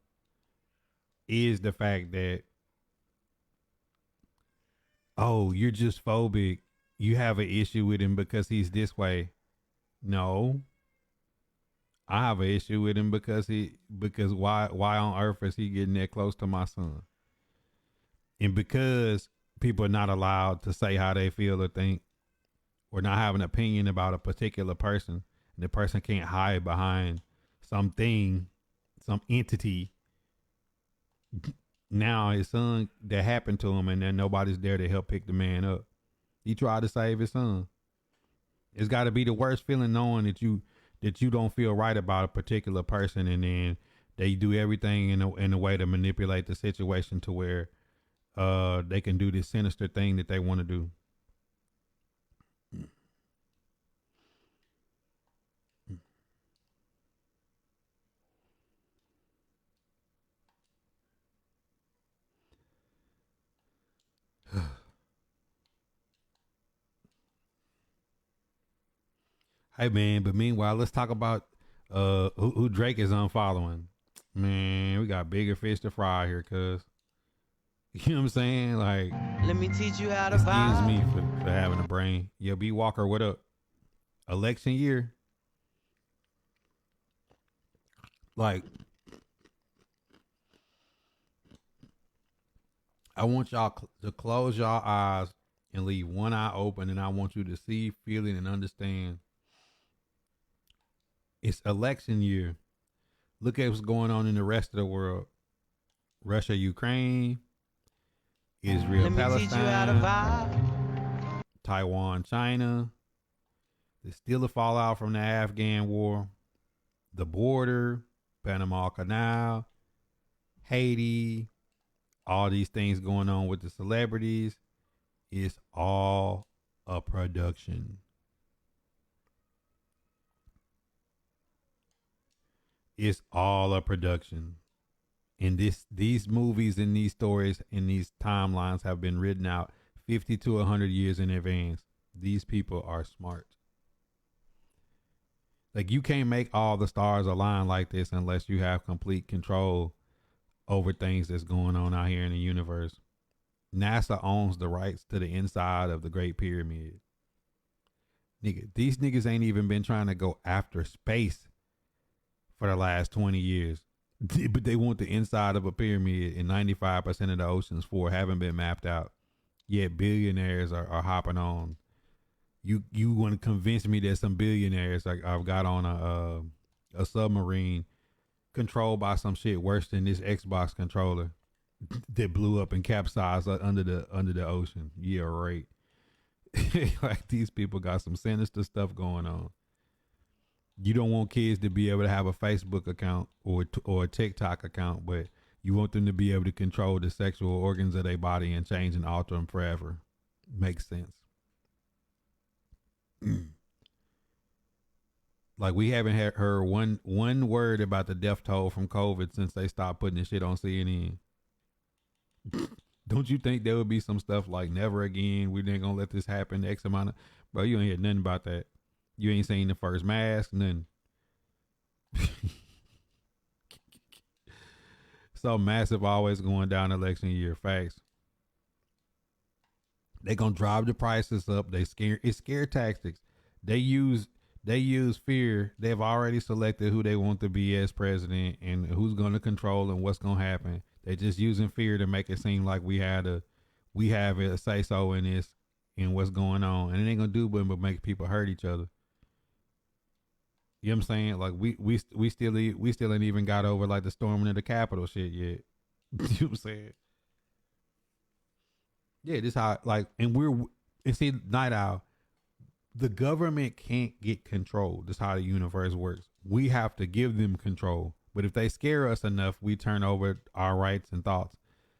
is the fact that, oh, you're just phobic. You have an issue with him because he's this way. No, I have an issue with him because why on earth is he getting that close to my son? And because people are not allowed to say how they feel or think, or not have an opinion about a particular person, and the person can't hide behind something, some entity. Now his son, that happened to him, and then nobody's there to help pick the man up. He tried to save his son. It's got to be the worst feeling knowing that you don't feel right about a particular person, and then they do everything in a way to manipulate the situation to where they can do this sinister thing that they want to do. Hey man, but meanwhile, let's talk about who Drake is unfollowing. Man, we got bigger fish to fry here, cuz. You know what I'm saying? Like, Let me teach you how to excuse vibe. me for having a brain. Yo, B Walker, what up? Election year. Like, I want y'all to close y'all eyes and leave one eye open, and I want you to see, feel it, and understand. It's election year. Look at what's going on in the rest of the world. Russia, Ukraine, Israel, Let me teach you how to Palestine, vibe. Taiwan, China. There's still a fallout from the Afghan war. The border, Panama Canal, Haiti, all these things going on with the celebrities. It's all a production. It's all a production. And these movies and these stories and these timelines have been written out 50 to 100 years in advance. These people are smart. Like, you can't make all the stars align like this unless you have complete control over things that's going on out here in the universe. NASA owns the rights to the inside of the Great Pyramid. Nigga, these niggas ain't even been trying to go after space for the last 20 years. But they want the inside of a pyramid, and 95% of the oceans for haven't been mapped out. Yet billionaires are hopping on. You want to convince me that some billionaires, like, I've got on a submarine controlled by some shit worse than this Xbox controller that blew up and capsized under the ocean. Yeah, right. Like these people got some sinister stuff going on. You don't want kids to be able to have a Facebook account or a TikTok account, but you want them to be able to control the sexual organs of their body and change and alter them forever. Makes sense. Like we haven't heard one word about the death toll from COVID since they stopped putting this shit on CNN. Don't you think there would be some stuff like never again? We ain't gonna let this happen. X amount of, bro. You ain't hear nothing about that. You ain't seen the first mask, nothing. So massive, always going down election year. Facts. They gonna drive the prices up. It's scare tactics. They use fear. They've already selected who they want to be as president and who's gonna control and what's gonna happen. They're just using fear to make it seem like we have a say so in this and what's going on, and it ain't gonna do but make people hurt each other. You know what I'm saying? Like we still ain't even got over like the storming of the Capitol shit yet. You know what I'm saying? Yeah, this how like, and see, Night Owl, the government can't get control. This how the universe works. We have to give them control. But if they scare us enough, we turn over our rights and thoughts.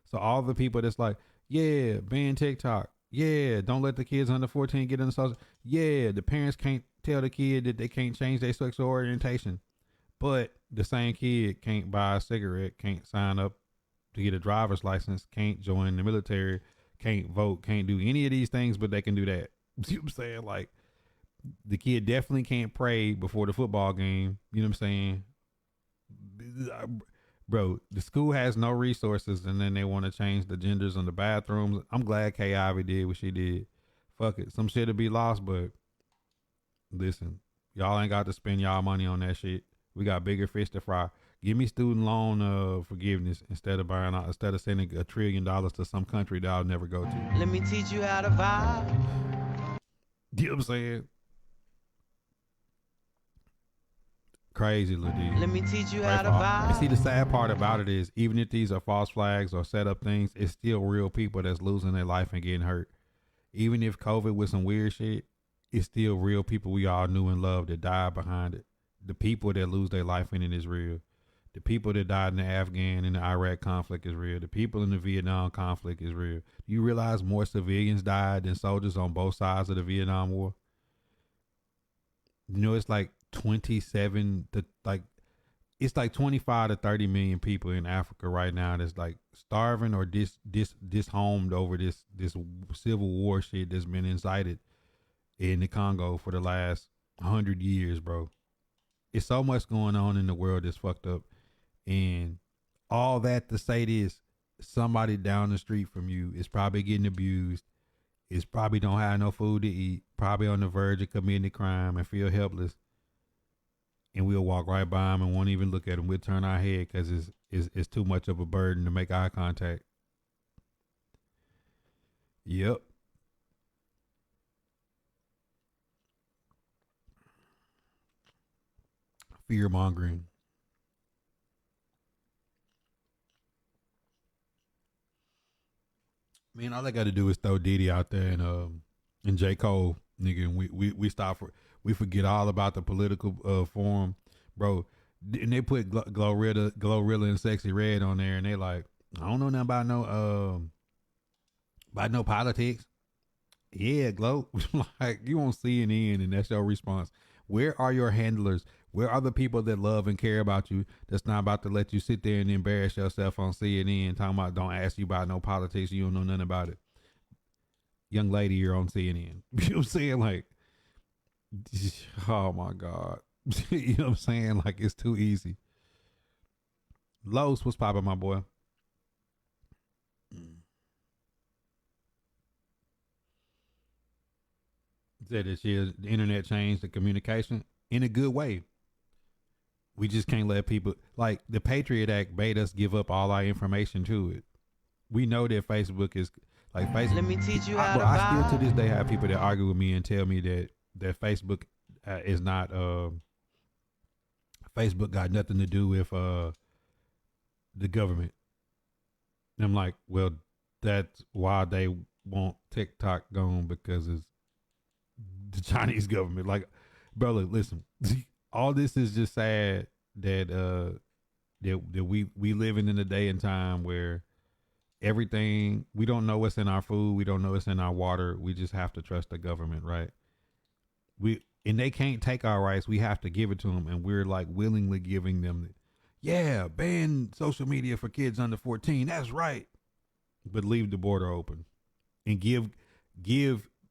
So all the people that's like, yeah, ban TikTok. Yeah, don't let the kids under 14 get in the social. Yeah, the parents can't tell the kid that they can't change their sexual orientation. But the same kid can't buy a cigarette, can't sign up to get a driver's license, can't join the military, can't vote, can't do any of these things, but they can do that. You know what I'm saying? Like, the kid definitely can't pray before the football game. You know what I'm saying? Bro, the school has no resources, and then they want to change the genders in the bathrooms. I'm glad Kay Ivey did what she did. Fuck it. Some shit'll be lost, but listen, y'all ain't got to spend y'all money on that shit. We got bigger fish to fry. Give me student loan forgiveness instead of sending $1 trillion to some country that I'll never go to. Let me teach you how to vibe. You know what I'm saying? Crazy, Lil D. Let me teach you how to vibe. And see, the sad part about it is, even if these are false flags or set up things, it's still real people that's losing their life and getting hurt. Even if COVID was some weird shit, it's still real people we all knew and loved that died behind it. The people that lose their life in it is real. The people that died in the Afghan and the Iraq conflict is real. The people in the Vietnam conflict is real. Do you realize more civilians died than soldiers on both sides of the Vietnam War? You know, it's like 27 to like, it's like 25 to 30 million people in Africa right now that's like starving or dishomed over this civil war shit that's been incited in the Congo for the last 100 years, bro. It's so much going on in the world that's fucked up. And all that to say this, somebody down the street from you is probably getting abused, is probably don't have no food to eat, probably on the verge of committing a crime and feel helpless. And we'll walk right by them and won't even look at them. We'll turn our head because it's too much of a burden to make eye contact. Yep. Fear mongering. Man, all I got to do is throw Diddy out there and J. Cole, nigga, and we forget all about the political forum, bro. And they put Glorilla and Sexy Red on there, and they like, I don't know nothing about no politics. Yeah, Glow. Like, you on CNN, and that's your response. Where are your handlers? Where are the people that love and care about you that's not about to let you sit there and embarrass yourself on CNN talking about don't ask you about no politics, you don't know nothing about it. Young lady, you're on CNN. You know what I'm saying? Like, oh my God. You know what I'm saying? Like, it's too easy. Los, what's poppin', my boy? Said this year the internet changed the communication in a good way. We just can't let people, like the Patriot Act made us give up all our information to it. We know that Facebook is like Facebook. Let me teach you how to I vibe. still to this day have people that argue with me and tell me that Facebook is not Facebook got nothing to do with the government. And I'm like, well, that's why they want TikTok gone, because it's the Chinese government. Like, bro, look, listen, all this is just sad that that we living in a day and time where everything, we don't know what's in our food, we don't know what's in our water. We just have to trust the government, right? And they can't take our rights. We have to give it to them, and we're like willingly giving them. Yeah, ban social media for kids under 14. That's right, but leave the border open, and give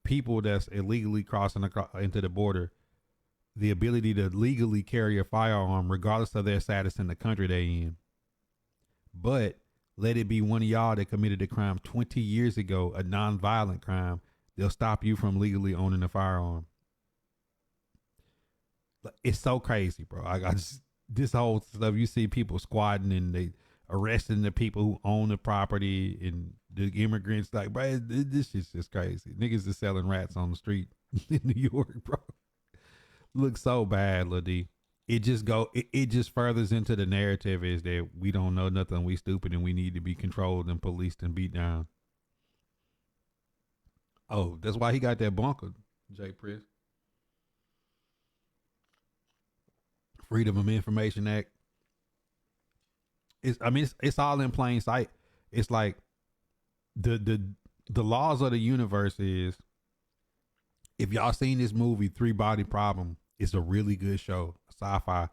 people that's illegally crossing into the border the ability to legally carry a firearm, regardless of their status in the country they in. But let it be one of y'all that committed a crime 20 years ago, a non-violent crime. They'll stop you from legally owning a firearm. It's so crazy, bro. I just, this whole stuff, you see people squatting and they arresting the people who own the property, and the immigrants, like, bro, this is just crazy. Niggas is selling rats on the street in New York, bro. Looks so bad, Lil D. It just furthers into the narrative is that we don't know nothing, we stupid, and we need to be controlled and policed and beat down. Oh, that's why he got that bunker, Jay Priss. Freedom of Information Act. It's all in plain sight. It's like the laws of the universe is, if y'all seen this movie Three Body Problem, it's a really good show, sci-fi.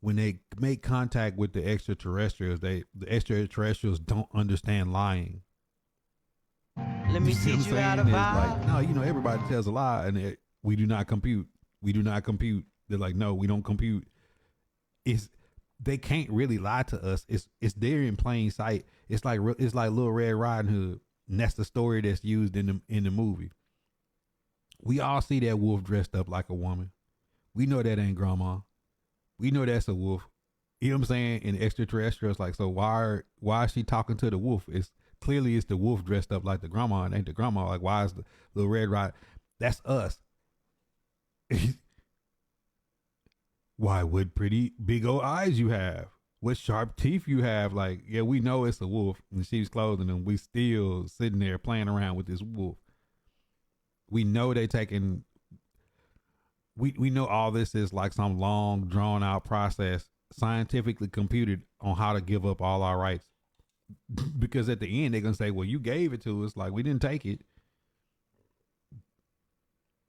When they make contact with the extraterrestrials, the extraterrestrials don't understand lying. Let me teach you how to vibe. Like, no, everybody tells a lie, and we do not compute. We do not compute. They're like, no, we don't compute. They can't really lie to us. It's there in plain sight. It's like Little Red Riding Hood, and that's the story that's used in the movie. We all see that wolf dressed up like a woman. We know that ain't grandma. We know that's a wolf. You know what I'm saying? And extraterrestrials, like, so why is she talking to the wolf? It's clearly the wolf dressed up like the grandma, and ain't the grandma. Like, why is the Little Red Riding? That's us. Why, what pretty big old eyes you have? What sharp teeth you have? Like, yeah, we know it's a wolf in sheep's clothing, and we still sitting there playing around with this wolf. We know they taking. We know all this is like some long drawn out process, scientifically computed on how to give up all our rights. Because at the end they're gonna say, "Well, you gave it to us. Like, we didn't take it."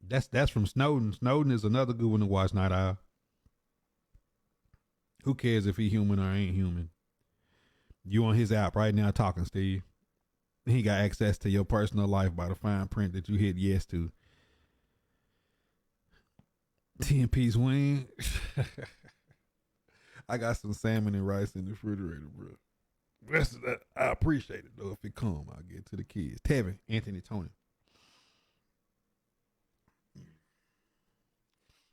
That's from Snowden. Snowden is another good one to watch, Night Owl. Who cares if he human or ain't human? You on his app right now talking, Steve. He got access to your personal life by the fine print that you hit yes to. 10-piece wing. I got some salmon and rice in the refrigerator, bro. I appreciate it, though. If it come, I'll get to the kids. Tevin, Anthony, Tony.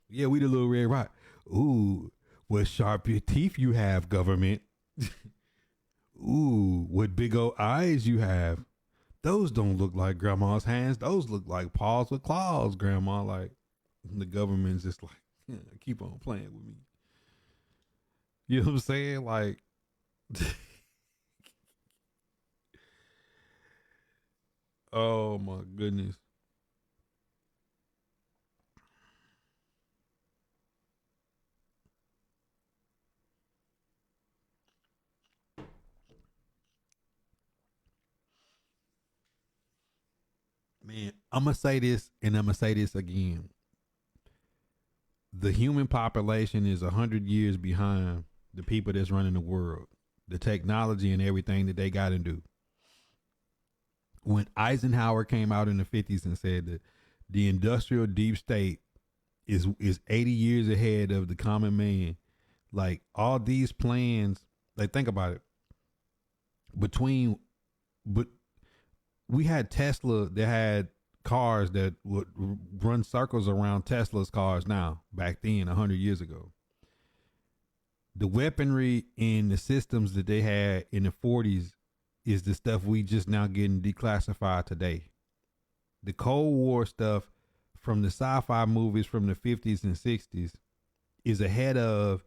Yeah, we the Little Red Rock. Ooh, what sharp your teeth you have, government. Ooh, what big old eyes you have. Those don't look like grandma's hands. Those look like paws with claws, grandma. Like, the government's just like, yeah, keep on playing with me. You know what I'm saying? Like, oh my goodness. Man, I'm going to say this, and I'm going to say this again. The human population is 100 years behind the people that's running the world, the technology and everything that they got to do. When Eisenhower came out in the 50s and said that the industrial deep state is 80 years ahead of the common man, like, all these plans, like, think about it. But we had Tesla that had cars that would run circles around Tesla's cars now, back then, 100 years ago. The weaponry and the systems that they had in the 40s is the stuff we just now getting declassified today. The Cold War stuff from the sci-fi movies from the 50s and 60s is ahead of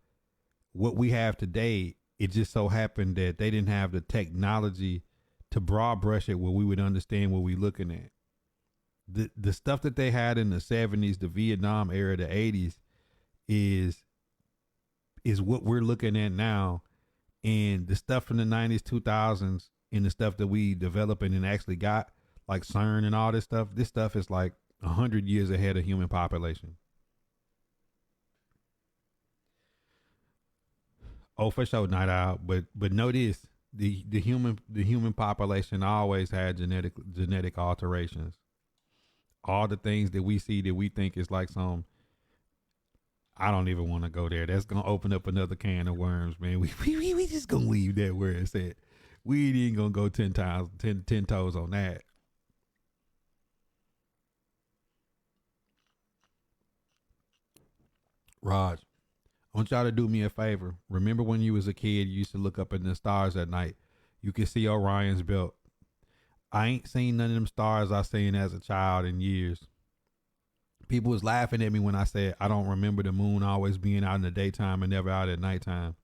what we have today, it just so happened that they didn't have the technology to broad brush it where we would understand what we're looking at. The stuff that they had in the 70s, the Vietnam era, the 80s is what we're looking at now. And the stuff from the 90s, 2000s, and the stuff that we developing and actually got, like CERN and all this stuff is like 100 years ahead of human population. Oh, for sure, Night Out. But know this: the human population always had genetic alterations. All the things that we see that we think is like some, I don't even want to go there. That's gonna open up another can of worms, man. We just gonna leave that where it's at. We ain't gonna go 10 times, 10 toes on that. Raj, I want y'all to do me a favor. Remember when you was a kid, you used to look up in the stars at night. You could see Orion's belt. I ain't seen none of them stars I seen as a child in years. People was laughing at me when I said I don't remember the moon always being out in the daytime and never out at nighttime.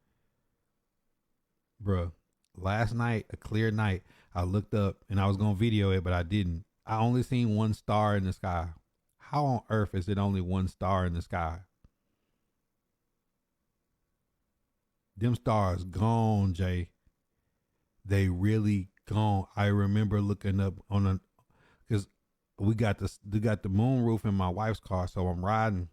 Bruh, last night, a clear night, I looked up and I was going to video it, but I didn't. I only seen one star in the sky. How on earth is it only one star in the sky? Them stars gone, Jay. They really gone. I remember looking up on a, because we got the moon roof in my wife's car, so I'm riding,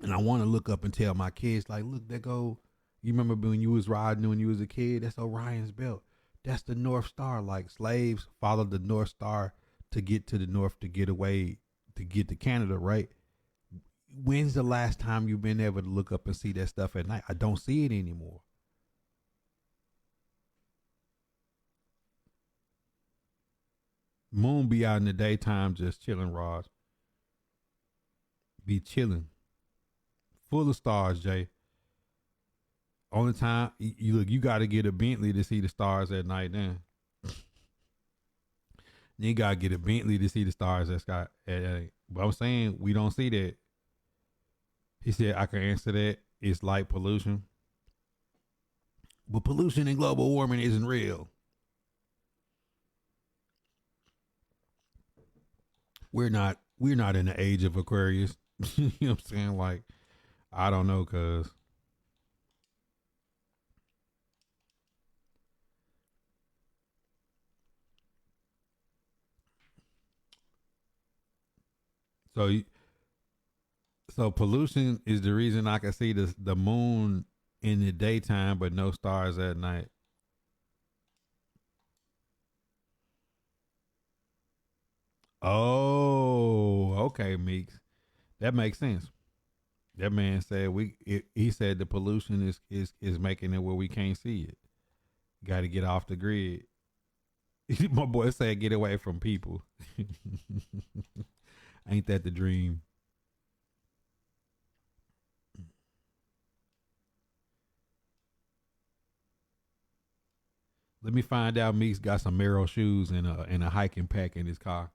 and I want to look up and tell my kids, like, look, there go. You remember when you was riding when you was a kid? That's Orion's belt. That's the North Star. Like slaves followed the North Star to get to the north to get away to get to Canada, right? When's the last time you've been able to look up and see that stuff at night? I don't see it anymore. Moon be out in the daytime just chilling, Ross. Be chilling. Full of stars, Jay. Only time you look, you got to get a Bentley to see the stars at night. Then you got to get a Bentley to see the stars at sky. But I'm saying we don't see that. He said I can answer that. It's light pollution, but pollution and global warming isn't real. We're not in the age of Aquarius. You know what I'm saying? Like, I don't know, cuz. So, so pollution is the reason I can see the moon in the daytime, but no stars at night. Oh, okay, Meeks. That makes sense. That man said he said the pollution is making it where we can't see it. Got to get off the grid. My boy said get away from people. Ain't that the dream? Let me find out Meeks got some Merrell shoes and a hiking pack in his car.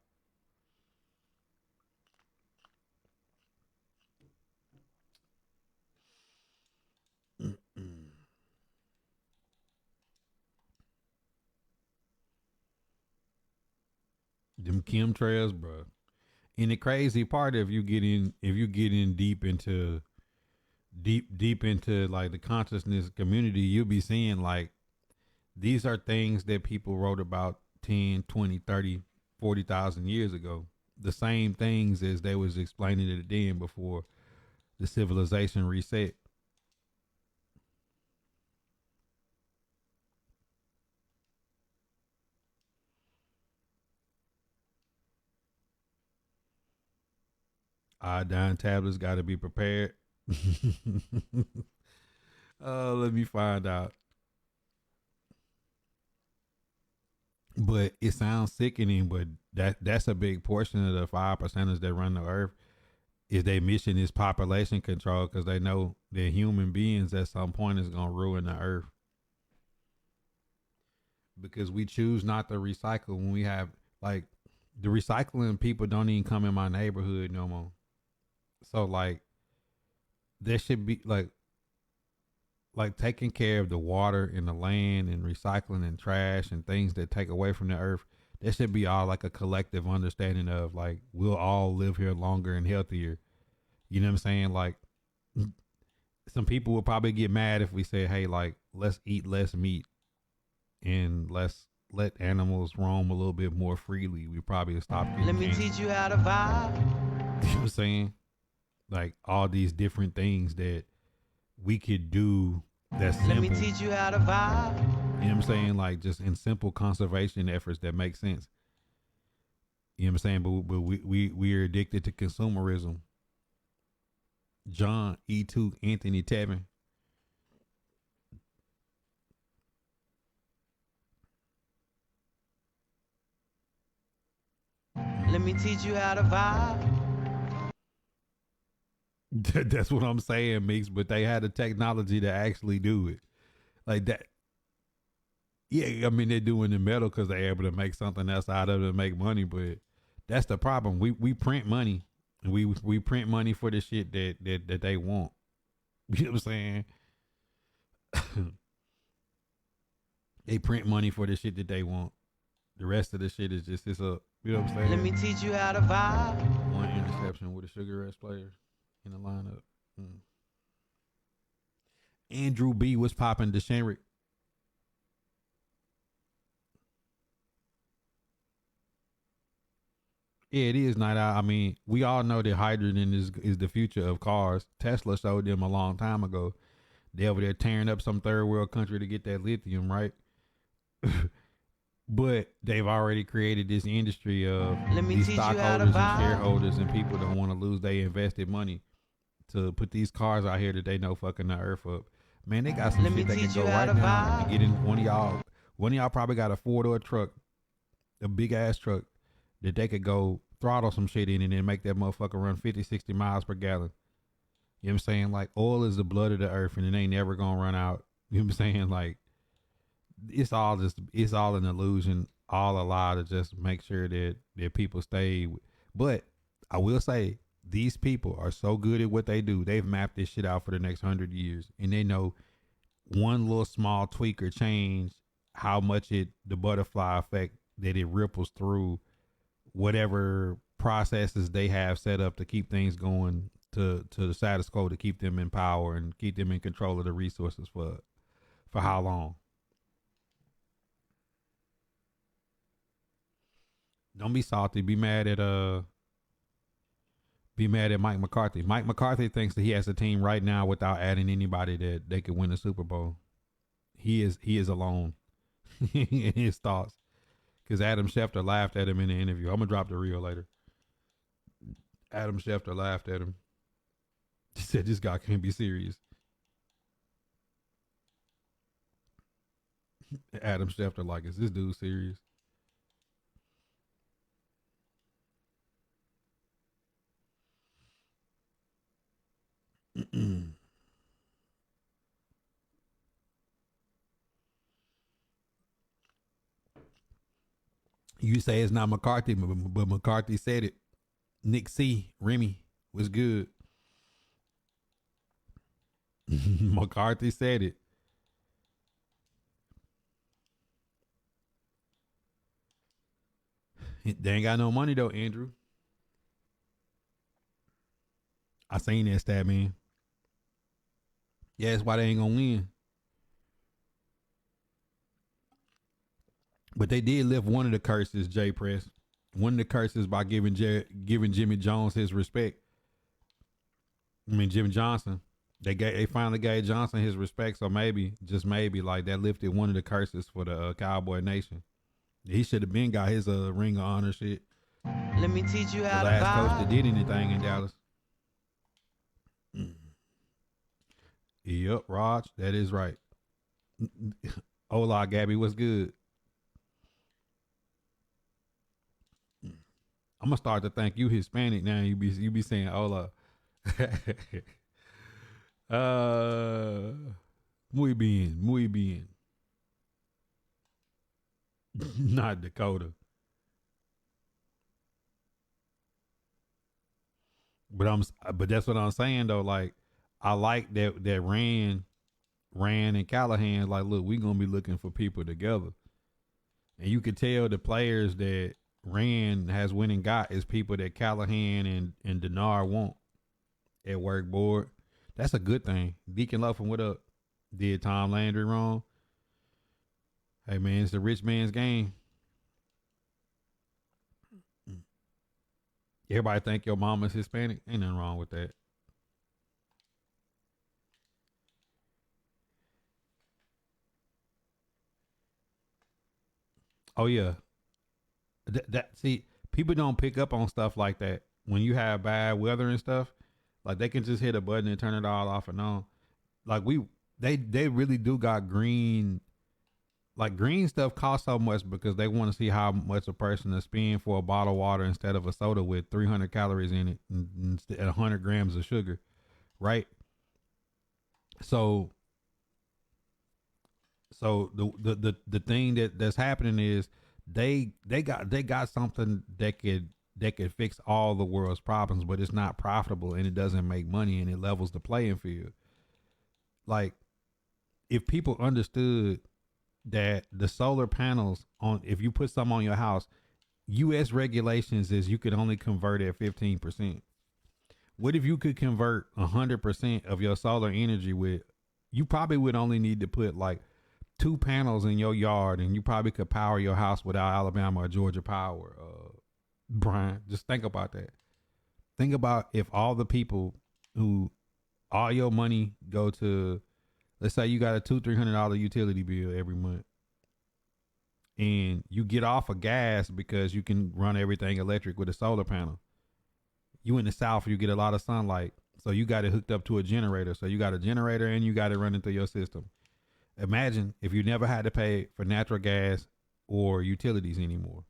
Them chemtrails, bro. And the crazy part, if you get in deep into like the consciousness community, you'll be seeing like these are things that people wrote about 10, 20, 30, 40,000 years ago. The same things as they was explaining it then before the civilization reset. Iodine tablets got to be prepared. Let me find out. But it sounds sickening. But that's a big portion of the 5%ers that run the earth. Is their mission is population control because they know that human beings at some point is gonna ruin the earth because we choose not to recycle when we have like the recycling people don't even come in my neighborhood no more. So like there should be like like taking care of the water and the land and recycling and trash and things that take away from the earth. There should be all like a collective understanding of like we'll all live here longer and healthier. You know what I'm saying? Like some people will probably get mad if we say, hey, like let's eat less meat and let's let animals roam a little bit more freely. We probably stop getting Let me cancer. teach you how to vibe. You know what I'm saying? Like all these different things that we could do that's simple. Let me teach you how to vibe. You know what I'm saying? Like just in simple conservation efforts that make sense. You know what I'm saying? But we are addicted to consumerism. John E2 Anthony Tevin. Let me teach you how to vibe. That's what I'm saying, Mix. But they had the technology to actually do it, like that. Yeah, I mean they're doing the metal because they're able to make something else out of it to make money. But that's the problem. We print money, and we print money for the shit that they want. You know what I'm saying? They print money for the shit that they want. The rest of the shit is just it's a you know what I'm saying. Let me teach you how to vibe. One interception with a Sugar Rush player in the lineup. Andrew B was popping DeShenrick. Yeah, it is night out. I mean, we all know that hydrogen is the future of cars. Tesla showed them a long time ago. They over there tearing up some third world country to get that lithium, right? But they've already created this industry of these stockholders and shareholders and people that want to lose their invested money to put these cars out here that they know fucking the earth up. Man, they got some shit they can go right now and get in one of y'all. One of y'all probably got a 4-door truck, a big ass truck that they could go throttle some shit in and then make that motherfucker run 50, 60 miles per gallon. You know what I'm saying? Like oil is the blood of the earth and it ain't never gonna run out. You know what I'm saying? Like it's all an illusion, all a lie to just make sure that people stay. But I will say these people are so good at what they do. They've mapped this shit out for the next 100 years, and they know one little small tweak or change how much the butterfly effect that it ripples through whatever processes they have set up to keep things going to the status quo, to keep them in power and keep them in control of the resources for how long. Don't be salty. Be mad at Mike McCarthy. Mike McCarthy thinks that he has a team right now without adding anybody that they could win the Super Bowl. He is alone in his thoughts. Because Adam Schefter laughed at him in the interview. I'm gonna drop the reel later. Adam Schefter laughed at him. He said this guy can't be serious. Adam Schefter like, is this dude serious? You say it's not McCarthy, but McCarthy said it. Nick C. Remy was good. McCarthy said it. They ain't got no money though, Andrew. I seen that stat, man. Yeah, that's why they ain't gonna win. But they did lift one of the curses, J Press. One of the curses by giving Jimmy Jones his respect. I mean Jimmy Johnson. They finally gave Johnson his respect, so maybe, just maybe, like that lifted one of the curses for the Cowboy Nation. He should have been got his ring of honor shit. Let me teach you how the last coach that did anything in Dallas. Yep, Raj, that is right. Hola, Gabby, what's good? I'm gonna start to think you Hispanic now. You be saying hola. Muy bien, muy bien. Not Dakota. But that's what I'm saying though. Like I like that Rand Rand and Callahan like, look, we gonna be looking for people together. And you could tell the players that Rand has went and got is people that Callahan and Denard want at work board. That's a good thing. Deacon Luffin, what up? Did Tom Landry wrong? Hey man, it's the rich man's game. Everybody think your mama's Hispanic. Ain't nothing wrong with that. Oh yeah, that see, people don't pick up on stuff like that when you have bad weather and stuff. Like they can just hit a button and turn it all off and on. Like they really do got green. Like green stuff costs so much because they want to see how much a person is spending for a bottle of water instead of a soda with 300 calories in it and 100 grams of sugar, right? So, so the thing that's happening is they got something that could fix all the world's problems, but it's not profitable and it doesn't make money and it levels the playing field. Like if people understood that the solar panels on, if you put some on your house, US regulations is you could only convert at 15%. What if you could convert 100% of your solar energy with, you probably would only need to put like 2 panels in your yard and you probably could power your house without Alabama or Georgia power. Brian, just think about that. Think about if all the people who, all your money go to, let's say you got a $200-300 utility bill every month and you get off of gas because you can run everything electric with a solar panel. You in the South, you get a lot of sunlight. So you got it hooked up to a generator. So you got a generator and you got it running through your system. Imagine if you never had to pay for natural gas or utilities anymore.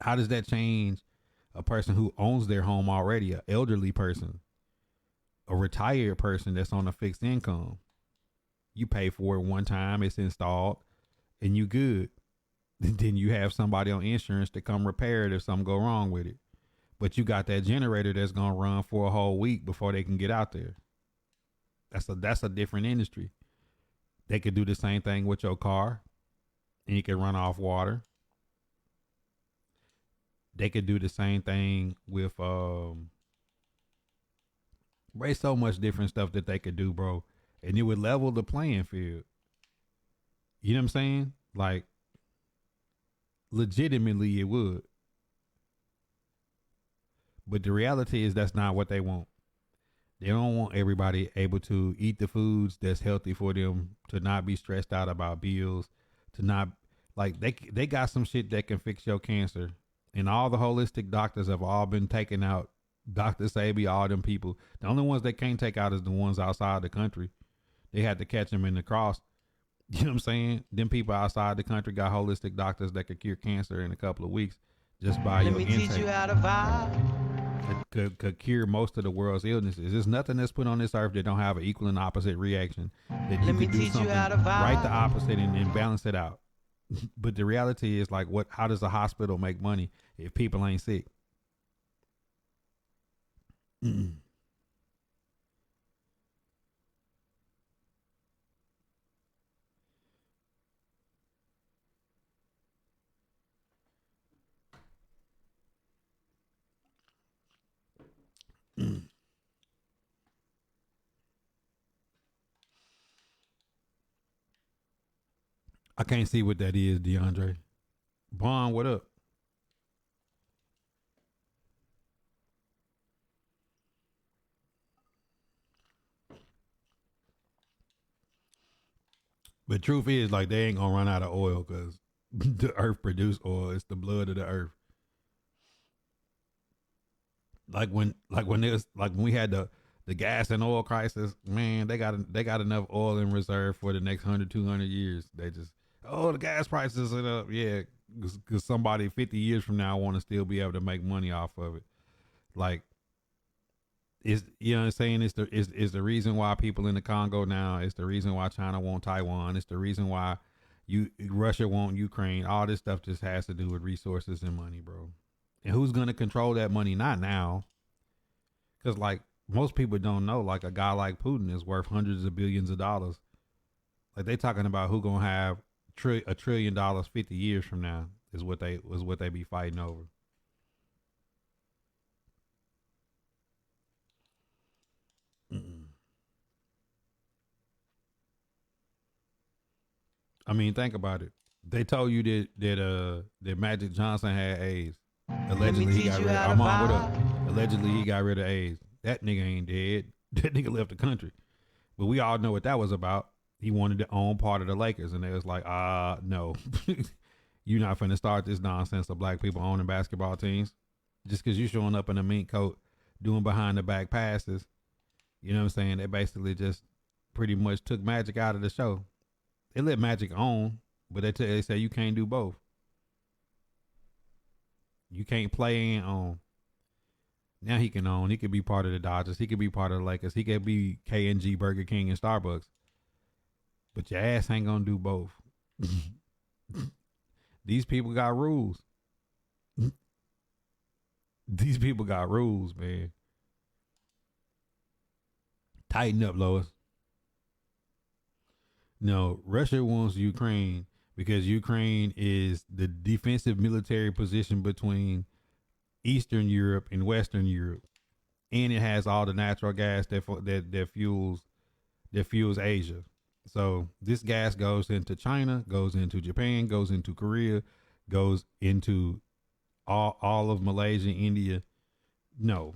How does that change a person who owns their home already, an elderly person, a retired person that's on a fixed income? You pay for it one time, it's installed, and you good. Then you have somebody on insurance to come repair it if something go wrong with it. But you got that generator that's gonna run for a whole week before they can get out there. That's a different industry. They could do the same thing with your car, and you can run off water. They could do the same thing with there's so much different stuff that they could do, bro. And it would level the playing field. You know what I'm saying? Like legitimately it would. But the reality is that's not what they want. They don't want everybody able to eat the foods that's healthy for them, to not be stressed out about bills, to not, like they got some shit that can fix your cancer. And all the holistic doctors have all been taken out. Dr. Sabi, all them people. The only ones they can't take out is the ones outside the country. They had to catch them in the cross. You know what I'm saying? Them people outside the country got holistic doctors that could cure cancer in a couple of weeks just by Let your me intake. teach you how to vibe. Could cure most of the world's illnesses. There's nothing that's put on this earth that don't have an equal and opposite reaction. That you Let me could do teach you something how to vibe. right the opposite and balance it out. But the reality is, like, what? How does a hospital make money if people ain't sick? I can't see what that is, DeAndre. Bond, what up? But truth is, like, they ain't gonna run out of oil because the earth produced oil. It's the blood of the earth. Like when there's like when we had the gas and oil crisis, man, they got enough oil in reserve for the next 100-200 years. They just, oh, the gas prices are up, yeah, because somebody 50 years from now want to still be able to make money off of it. Like, is, you know what I'm saying? Is the reason why people in the Congo now. It's the reason why China want Taiwan. It's the reason why Russia want Ukraine. All this stuff just has to do with resources and money, bro. And who's gonna control that money? Not now, because like most people don't know. Like a guy like Putin is worth hundreds of billions of dollars. Like they talking about who gonna have $1 trillion 50 years from now is what they be fighting over. Mm-mm. I mean, think about it. They told you that Magic Johnson had AIDS. Let me Allegedly, he teach got you rid. how to I'm on with up. vibe. Allegedly, he got rid of AIDS. That nigga ain't dead. That nigga left the country. But we all know what that was about. He wanted to own part of the Lakers, and they was like, no, you're not finna start this nonsense of black people owning basketball teams just because you showing up in a mink coat doing behind the back passes. You know what I'm saying? They basically just pretty much took Magic out of the show. They let Magic own, but they say you can't do both. You can't play and own. Now he can own. He could be part of the Dodgers. He could be part of the Lakers. He could be K&G, Burger King, and Starbucks. But your ass ain't gonna do both. These people got rules. These people got rules, man. Tighten up, Lois. No, Russia wants Ukraine because Ukraine is the defensive military position between Eastern Europe and Western Europe, and it has all the natural gas that fuels Asia. So this gas goes into China, goes into Japan, goes into Korea, goes into all of Malaysia, India. No,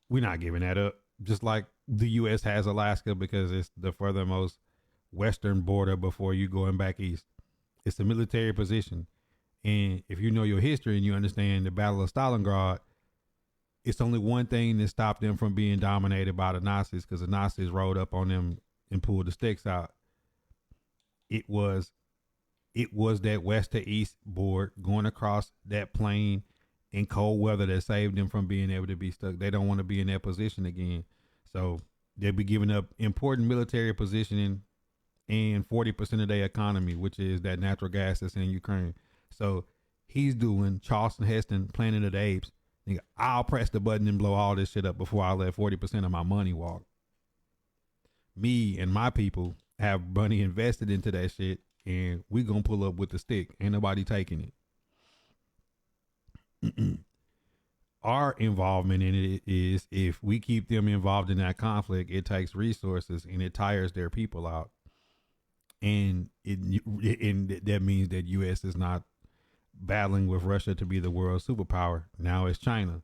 we're not giving that up. Just like the U.S. has Alaska because it's the furthermost western border before you going back east. It's a military position. And if you know your history and you understand the Battle of Stalingrad, it's only one thing that stopped them from being dominated by the Nazis because the Nazis rode up on them and pulled the sticks out. It was that west to east board going across that plain in cold weather that saved them from being able to be stuck. They don't want to be in that position again. So they'll be giving up important military positioning and 40% of their economy, which is that natural gas that's in Ukraine. So he's doing Charleston Heston, Planet of the Apes. Nigga, I'll press the button and blow all this shit up before I let 40% of my money walk. Me and my people have money invested into that shit, and we gonna pull up with the stick. Ain't nobody taking it. Our involvement in it is if we keep them involved in that conflict, it takes resources and it tires their people out. And that means that U.S. is not battling with Russia to be the world superpower. Now it's China.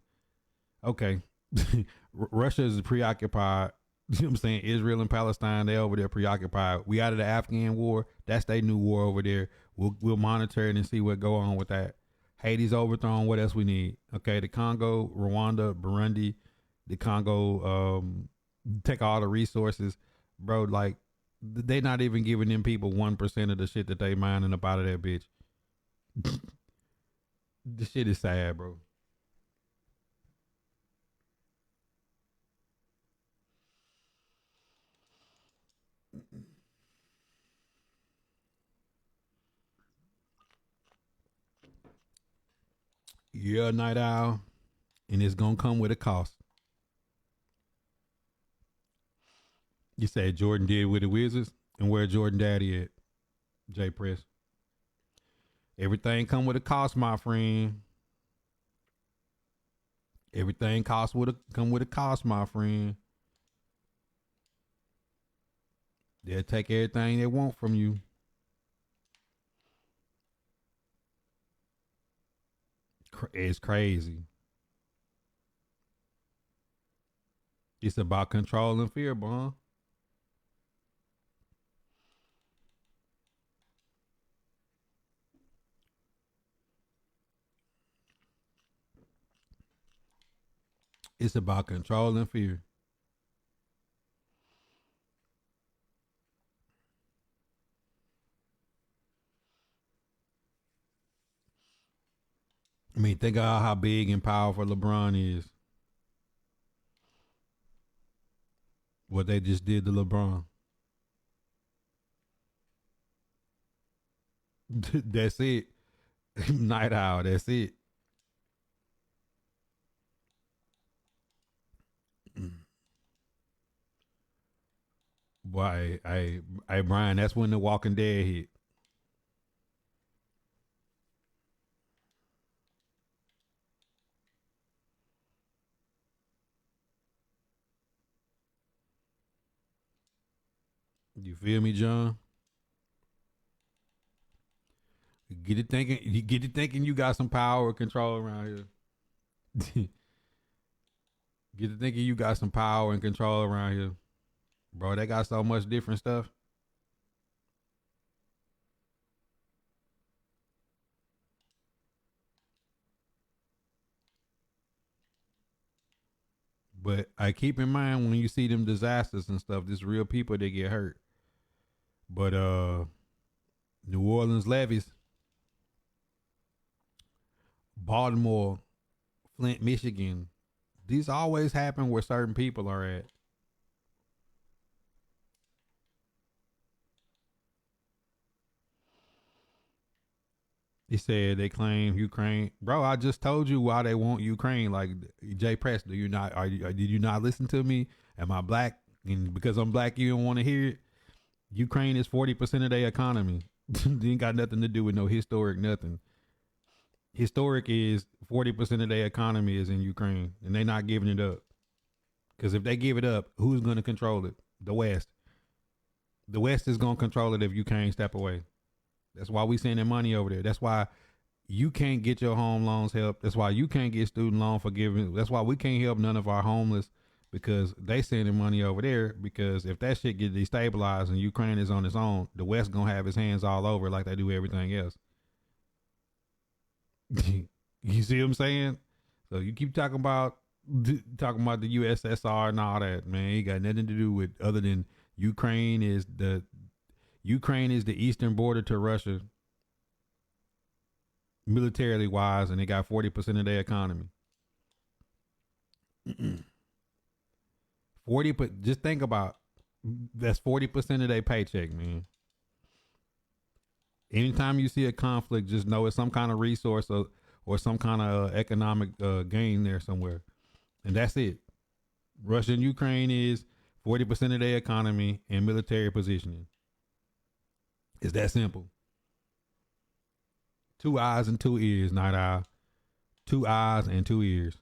Okay, Russia is preoccupied. You know what I'm saying? Israel and Palestine, they over there preoccupied. We out of the Afghan war. That's their new war over there. We'll monitor it and see what go on with that. Haiti's overthrown. What else we need? Okay, the Congo, Rwanda, Burundi, the Congo, take all the resources, bro. Like they not even giving them people 1% of the shit that they mining up out of that bitch. This shit is sad, bro. You're a night owl, and it's gonna come with a cost. You said Jordan did with the Wizards, and where Jordan Daddy at? J Press. Everything come with a cost, my friend. Everything come with a cost, my friend. They'll take everything they want from you. It's crazy. It's about control and fear, bro. It's about control and fear. I mean, think about how big and powerful LeBron is. What they just did to LeBron. That's it. Night owl. That's it. Boy, I Brian, that's when The Walking Dead hit. You feel me, John? You got some power or control around here. Get to thinking you got some power and control around here. Bro, they got so much different stuff. But I keep in mind when you see them disasters and stuff, there's real people that get hurt. But New Orleans levees, Baltimore, Flint, Michigan, these always happen where certain people are at. He said they claim Ukraine. Bro, I just told you why they want Ukraine. Like Jay Press, do you not? Did you not listen to me? Am I black? And because I'm black, you don't want to hear it. Ukraine is 40% of their economy. It ain't got nothing to do with no historic nothing. Historic is 40% of their economy is in Ukraine, and they're not giving it up. Because if they give it up, who's going to control it? The West. The West is going to control it if Ukraine step away. That's why we sending money over there. That's why you can't get your home loans help. That's why you can't get student loan forgiveness. That's why we can't help none of our homeless because they sending money over there. Because if that shit get destabilized and Ukraine is on its own, the West gonna have his hands all over like they do everything else. You see what I'm saying? So you keep talking about the USSR and all that, man. It got nothing to do with other than Ukraine is the eastern border to Russia, militarily wise, and they got 40% of their economy. 40, but just think about that's 40% of their paycheck, man. Anytime you see a conflict, just know it's some kind of resource or some kind of economic gain there somewhere, and that's it. Russia and Ukraine is 40% of their economy and military positioning. It's that simple. 2 eyes and 2 ears, not eye. 2 eyes and 2 ears.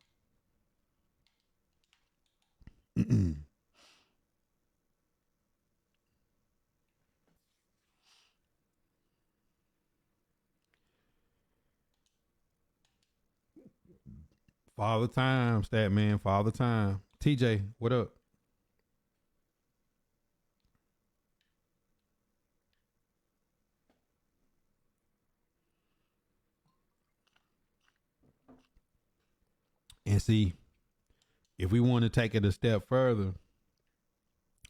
Father time, stat man, father time. TJ, what up? And see, if we want to take it a step further,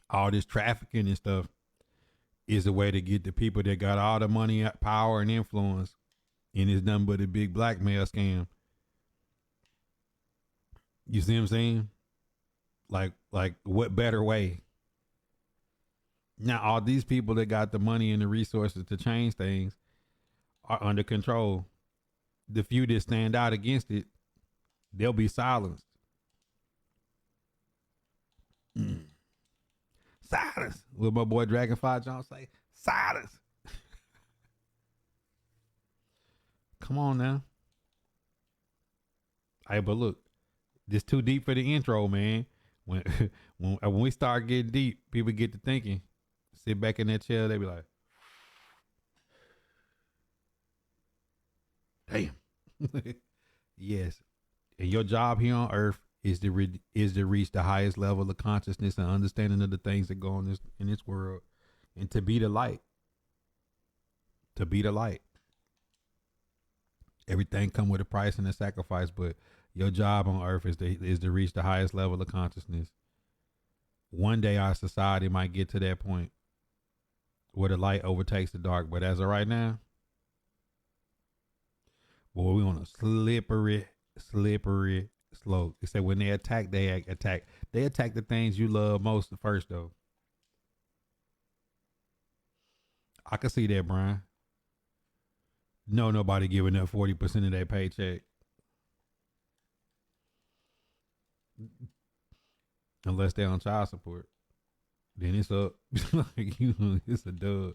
all this trafficking and stuff is a way to get the people that got all the money, power, and influence, and it's nothing but a big blackmail scam. You see what I'm saying? Like what better way? Now all these people that got the money and the resources to change things are under control. The few that stand out against it, they'll be silenced. Silence. What my boy Dragonfly John say? Silence. Come on now. Hey, but look, this too deep for the intro, man. When when we start getting deep, people get to thinking. Sit back in that chair, they be like, "Damn." Yes, and your job here on Earth is to reach the highest level of consciousness and understanding of the things that go on in this world, and to be the light. To be the light. Everything come with a price and a sacrifice, but your job on Earth is to reach the highest level of consciousness. One day our society might get to that point where the light overtakes the dark, but as of right now, boy, we on a slippery slope. They say when they attack, they attack. They attack the things you love most first, though. I can see that, Brian. No, nobody giving up 40% of their paycheck. Unless they're on child support. then it's up. Like it's a dub.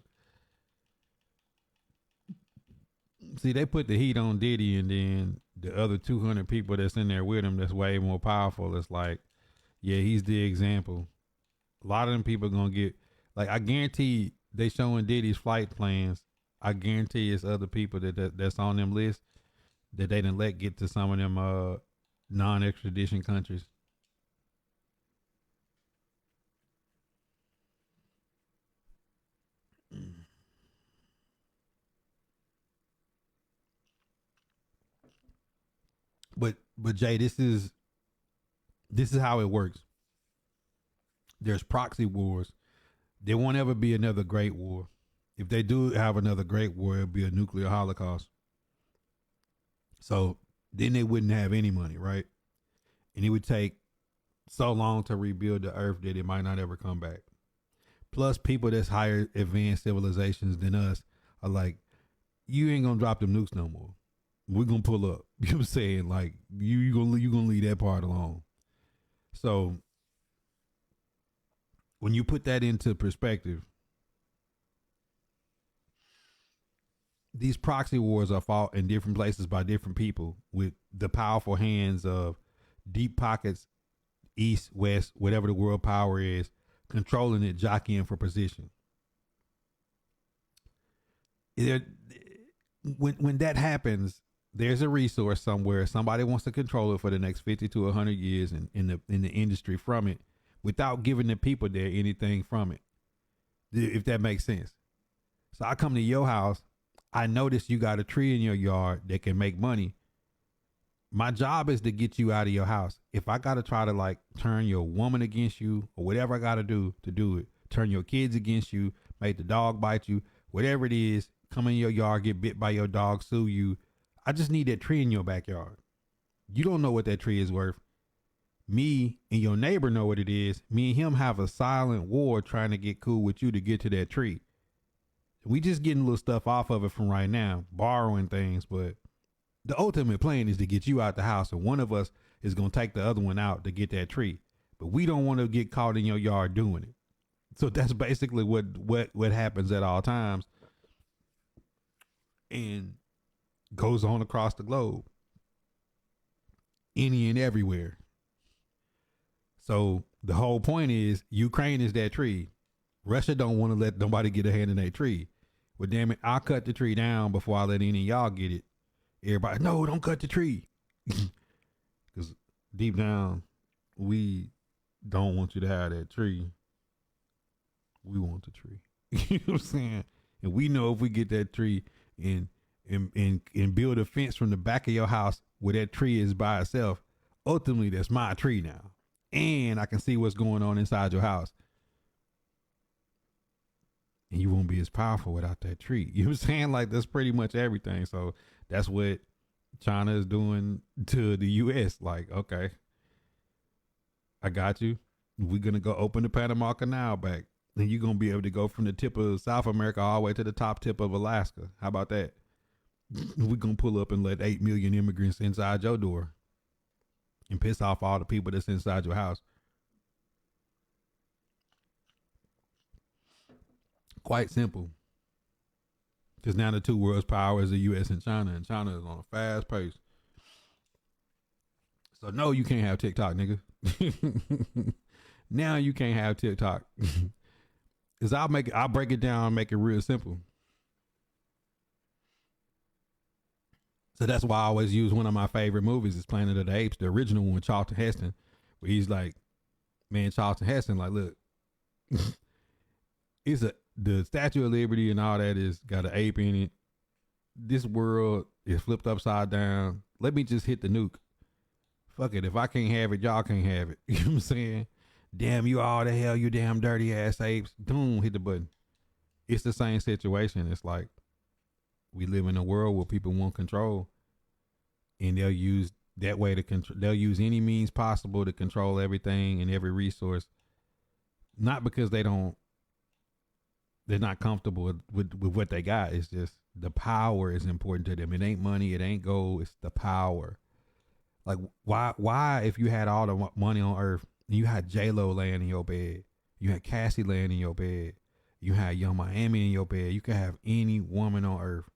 See, they put the heat on Diddy, and then the other 200 people that's in there with him that's way more powerful. It's like, yeah, he's the example. A lot of them people gonna get like I guarantee they showing Diddy's flight plans. I guarantee it's other people that's on them lists that they didn't let get to some of them non extradition countries. But Jay, this is how it works. There's proxy wars. There won't ever be another great war. If they do have another great war, it'll be a nuclear holocaust. So then they wouldn't have any money, right? And it would take so long to rebuild the earth that it might not ever come back. Plus, people that's higher advanced civilizations than us are like, you ain't gonna drop them nukes no more. We're gonna pull up. You know what I'm saying? Like you gonna leave that part alone. So when you put that into perspective, these proxy wars are fought in different places by different people with the powerful hands of deep pockets, east, west, whatever the world power is, controlling it, jockeying for position. When that happens, there's a resource somewhere. Somebody wants to control it for the next 50 to 100 years in the industry from it, without giving the people there anything from it. If that makes sense. So I come to your house. I notice you got a tree in your yard that can make money. My job is to get you out of your house. If I got to try to like turn your woman against you or whatever I got to do it, turn your kids against you, make the dog bite you, whatever it is, come in your yard, get bit by your dog, sue you. I just need that tree in your backyard. You don't know what that tree is worth. Me and your neighbor know what it is. Me and him have a silent war trying to get cool with you to get to that tree. We just getting little stuff off of it from right now, borrowing things, but the ultimate plan is to get you out the house, and one of us is going to take the other one out to get that tree. But we don't want to get caught in your yard doing it. So that's basically what happens at all times and goes on across the globe, any and everywhere. So the whole point is Ukraine is that tree. Russia don't want to let nobody get a hand in that tree. Well, damn it, I'll cut the tree down before I let any of y'all get it. Everybody, no, don't cut the tree. Because deep down, we don't want you to have that tree. We want the tree. You know what I'm saying? And we know if we get that tree and build a fence from the back of your house where that tree is by itself, ultimately that's my tree now. And I can see what's going on inside your house. And you won't be as powerful without that tree. You know what I'm saying? Like that's pretty much everything. So that's what China is doing to the US. Like, okay, I got you. We're going to go open the Panama Canal back. Then you're going to be able to go from the tip of South America all the way to the top tip of Alaska. How about that? We're going to pull up and let 8 million immigrants inside your door and piss off all the people that's inside your house. Quite simple. Because now the two world's power is the U.S. and China is on a fast pace. So no, you can't have TikTok, nigga. Now you can't have TikTok. Because I'll break it down and make it real simple. So that's why I always use one of my favorite movies is Planet of the Apes, the original one with Charlton Heston, where he's like, man, Charlton Heston, like, look, the Statue of Liberty and all that is got an ape in it. This world is flipped upside down. Let me just hit the nuke. Fuck it. If I can't have it, y'all can't have it. You know what I'm saying? Damn you all the hell, you damn dirty ass apes. Boom, hit the button. It's the same situation. It's like we live in a world where people want control, and they'll use that way to control. They'll use any means possible to control everything and every resource. Not because they're not comfortable with what they got. It's just the power is important to them. It ain't money. It ain't gold. It's the power. Like why if you had all the money on earth and you had J-Lo laying in your bed You had Cassie laying in your bed. You had Young Miami in your bed. You could have any woman on earth.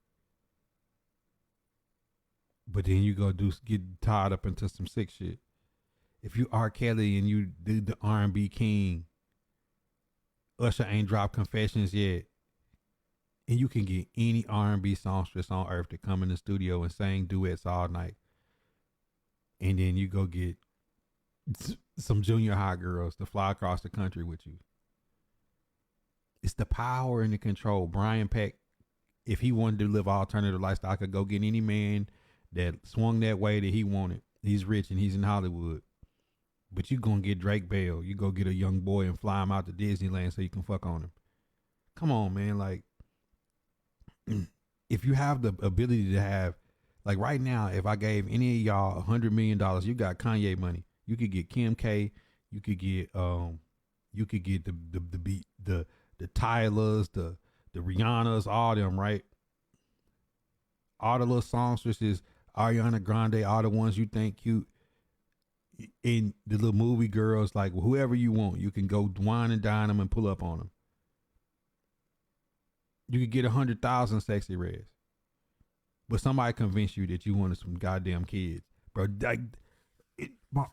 But then you go get tied up into some sick shit. If you R. Kelly and you do the R&B king, Usher ain't dropped Confessions yet, and you can get any R&B songstress on earth to come in the studio and sing duets all night, and then you go get some junior high girls to fly across the country with you. It's the power and the control. Brian Peck, if he wanted to live an alternative lifestyle, could go get any man that swung that way that he wanted. He's rich and he's in Hollywood. But you gonna get Drake Bell. You go get a young boy and fly him out to Disneyland so you can fuck on him. Come on, man. Like, if you have the ability to have, like right now, if I gave any of y'all $100 million, you got Kanye money. You could get Kim K. You could get the Tylers, the Rihannas, all them, right? All the little songstresses, Ariana Grande, all the ones you think cute. In the little movie girls, like whoever you want, you can go wine and dine them and pull up on them. You could get 100,000 sexy reds, but somebody convinced you that you wanted some goddamn kids, bro. Like,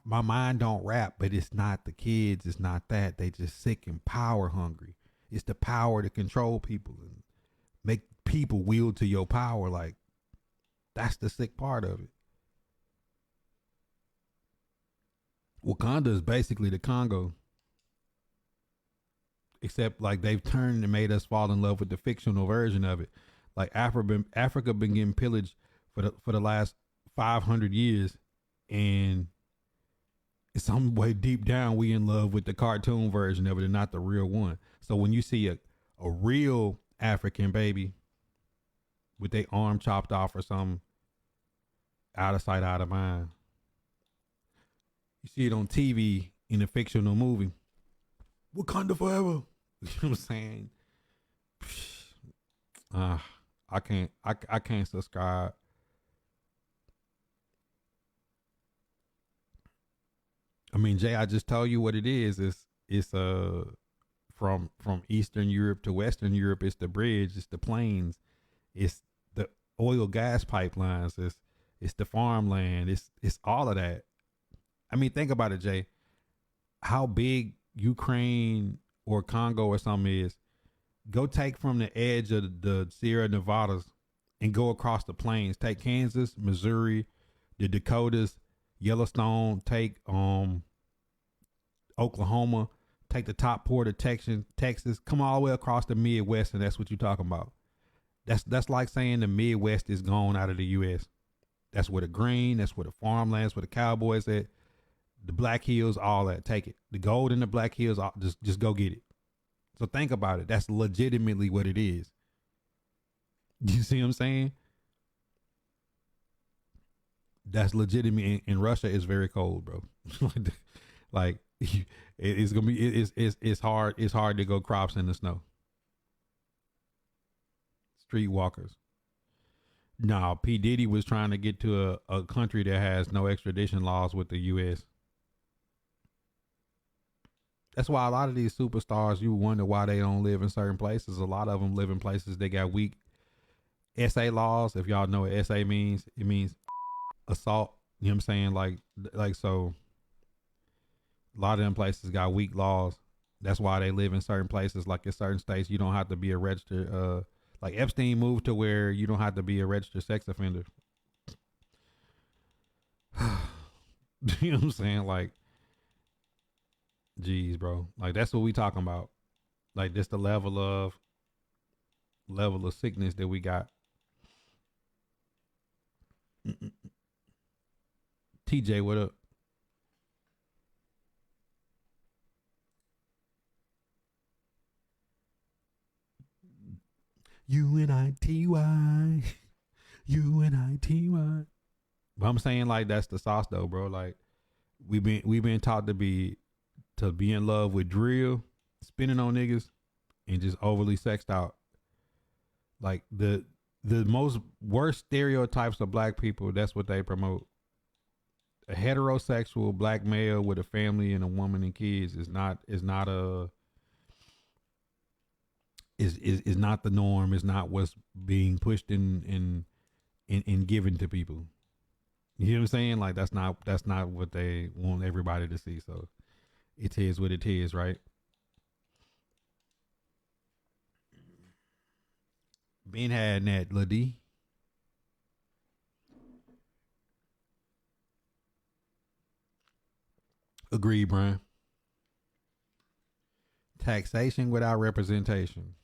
my mind don't rap, but it's not the kids. It's not that. They just sick and power hungry. It's the power to control people and make people wield to your power. Like, that's the sick part of it. Wakanda is basically the Congo, except like they've turned and made us fall in love with the fictional version of it. Like Africa been getting pillaged for the last 500 years, and some way deep down we in love with the cartoon version of it and not the real one. So when you see a real African baby with their arm chopped off or something, out of sight, out of mind. You see it on TV in a fictional movie. Wakanda forever. You know what I'm saying? I can't subscribe. I mean, Jay, I just told you what it is. It's from Eastern Europe to Western Europe. It's the bridge. It's the plains. It's the oil gas pipelines. It's the farmland. It's all of that. I mean, think about it, Jay. How big Ukraine or Congo or something is. Go take from the edge of the Sierra Nevadas and go across the plains. Take Kansas, Missouri, the Dakotas, Yellowstone. Take Oklahoma. Take the top port of Texas. Come all the way across the Midwest, and that's what you're talking about. That's like saying the Midwest is gone out of the U.S. That's where the green. That's where the farmlands, where the cowboys at. The Black Hills, all that. Take it. The gold in the Black Hills, just go get it. So think about it. That's legitimately what it is. You see what I'm saying? That's legitimate. In Russia, it's very cold, bro. Like it's gonna be. It's hard. It's hard to go crops in the snow. Streetwalkers. No, P. Diddy was trying to get to a country that has no extradition laws with the U.S. That's why a lot of these superstars, you wonder why they don't live in certain places. A lot of them live in places they got weak SA laws. If y'all know what SA means, it means assault. You know what I'm saying? Like so a lot of them places got weak laws. That's why they live in certain places. Like in certain states, you don't have to be a registered, like Epstein moved to where you don't have to be a registered sex offender. You know what I'm saying? Like, geez, bro. Like, that's what we talking about. Like, just the level of sickness that we got. TJ, what up? UNITY. UNITY. But I'm saying, like, that's the sauce though, bro. Like, we've been taught to be in love with drill, spinning on niggas, and just overly sexed out. Like the most worst stereotypes of black people, that's what they promote. A heterosexual black male with a family and a woman and kids is not is not the norm. Is not what's being pushed in given to people. You know what I'm saying? Like that's not what they want everybody to see. So it is what it is, right? Been had that, Lil D. Agreed, Brian. Taxation without representation.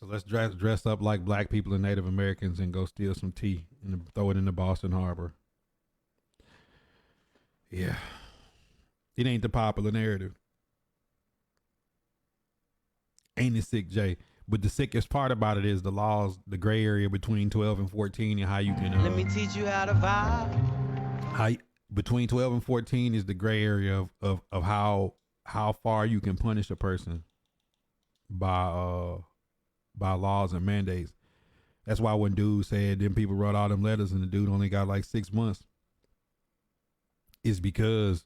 So let's dress up like black people and Native Americans and go steal some tea and throw it in the Boston Harbor. Yeah. It ain't the popular narrative. Ain't it sick, Jay? But the sickest part about it is the laws, the gray area between 12 and 14 and how you can Let me teach you how to vibe. How between 12 and 14 is the gray area of how far you can punish a person by laws and mandates. That's why when dude said then people wrote all them letters and the dude only got like 6 months. It's because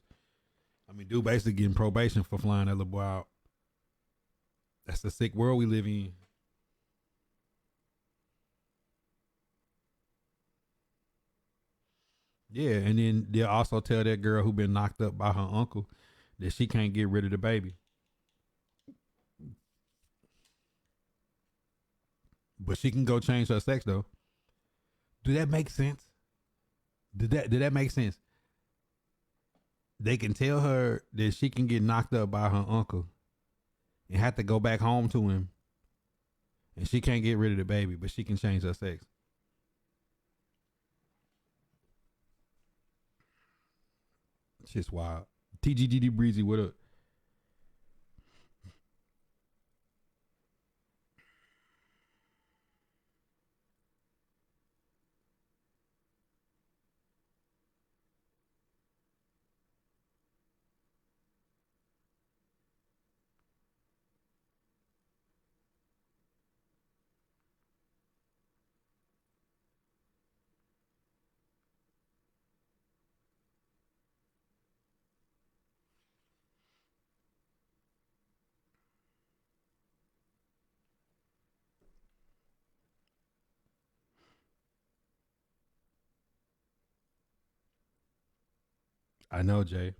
dude basically getting probation for flying that little boy out. That's the sick world we live in. Yeah, and then they'll also tell that girl who been knocked up by her uncle that she can't get rid of the baby. But she can go change her sex though. Do that make sense? Did that make sense? They can tell her that she can get knocked up by her uncle and have to go back home to him, and she can't get rid of the baby, but she can change her sex. Shit's wild. TGGD Breezy, what up? I know, Jay.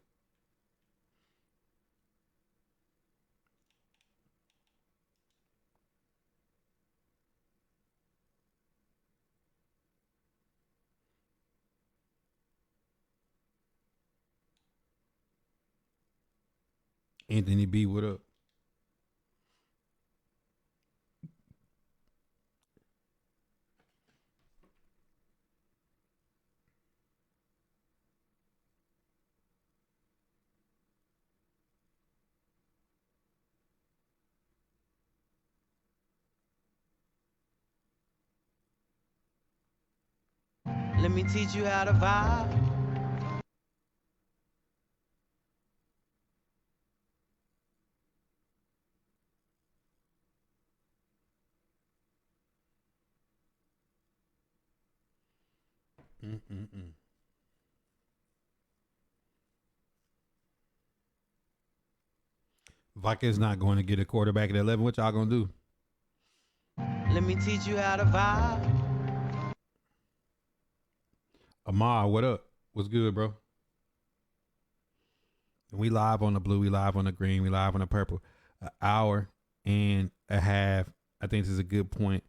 Anthony B, what up? Let me teach you how to vibe. Mm-mm-mm. Vikings not going to get a quarterback at 11. What y'all gonna do? Let me teach you how to vibe. Amar, what up? What's good, bro? We live on the blue, we live on the green, we live on the purple. An hour and a half. I think this is a good point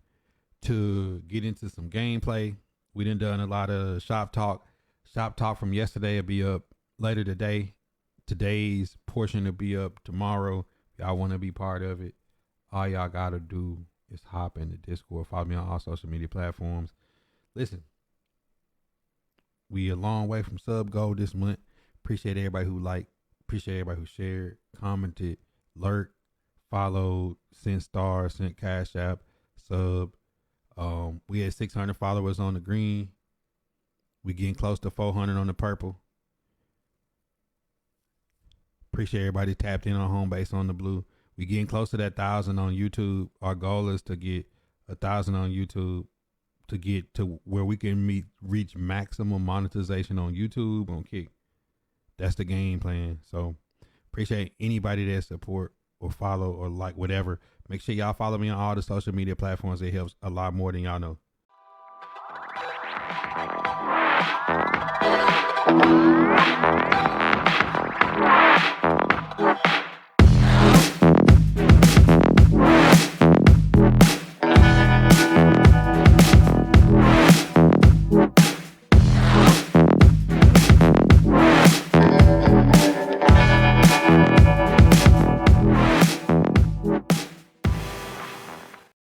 to get into some gameplay. We done a lot of shop talk. Shop talk from yesterday will be up later today. Today's portion will be up tomorrow. Y'all want to be part of it? All y'all gotta do is hop in the Discord. Follow me on all social media platforms. Listen, we a long way from sub goal this month. Appreciate everybody who liked. Appreciate everybody who shared, commented, lurked, followed, sent stars, sent cash app, sub. We had 600 followers on the green. We getting close to 400 on the purple. Appreciate everybody tapped in on home base on the blue. We getting close to that 1,000 on YouTube. Our goal is to get 1,000 on YouTube to get to where we can reach maximum monetization on YouTube on Kick. That's the game plan. So Appreciate anybody that support or follow or like whatever. Make sure y'all follow me on all the social media platforms. It helps a lot more than y'all know.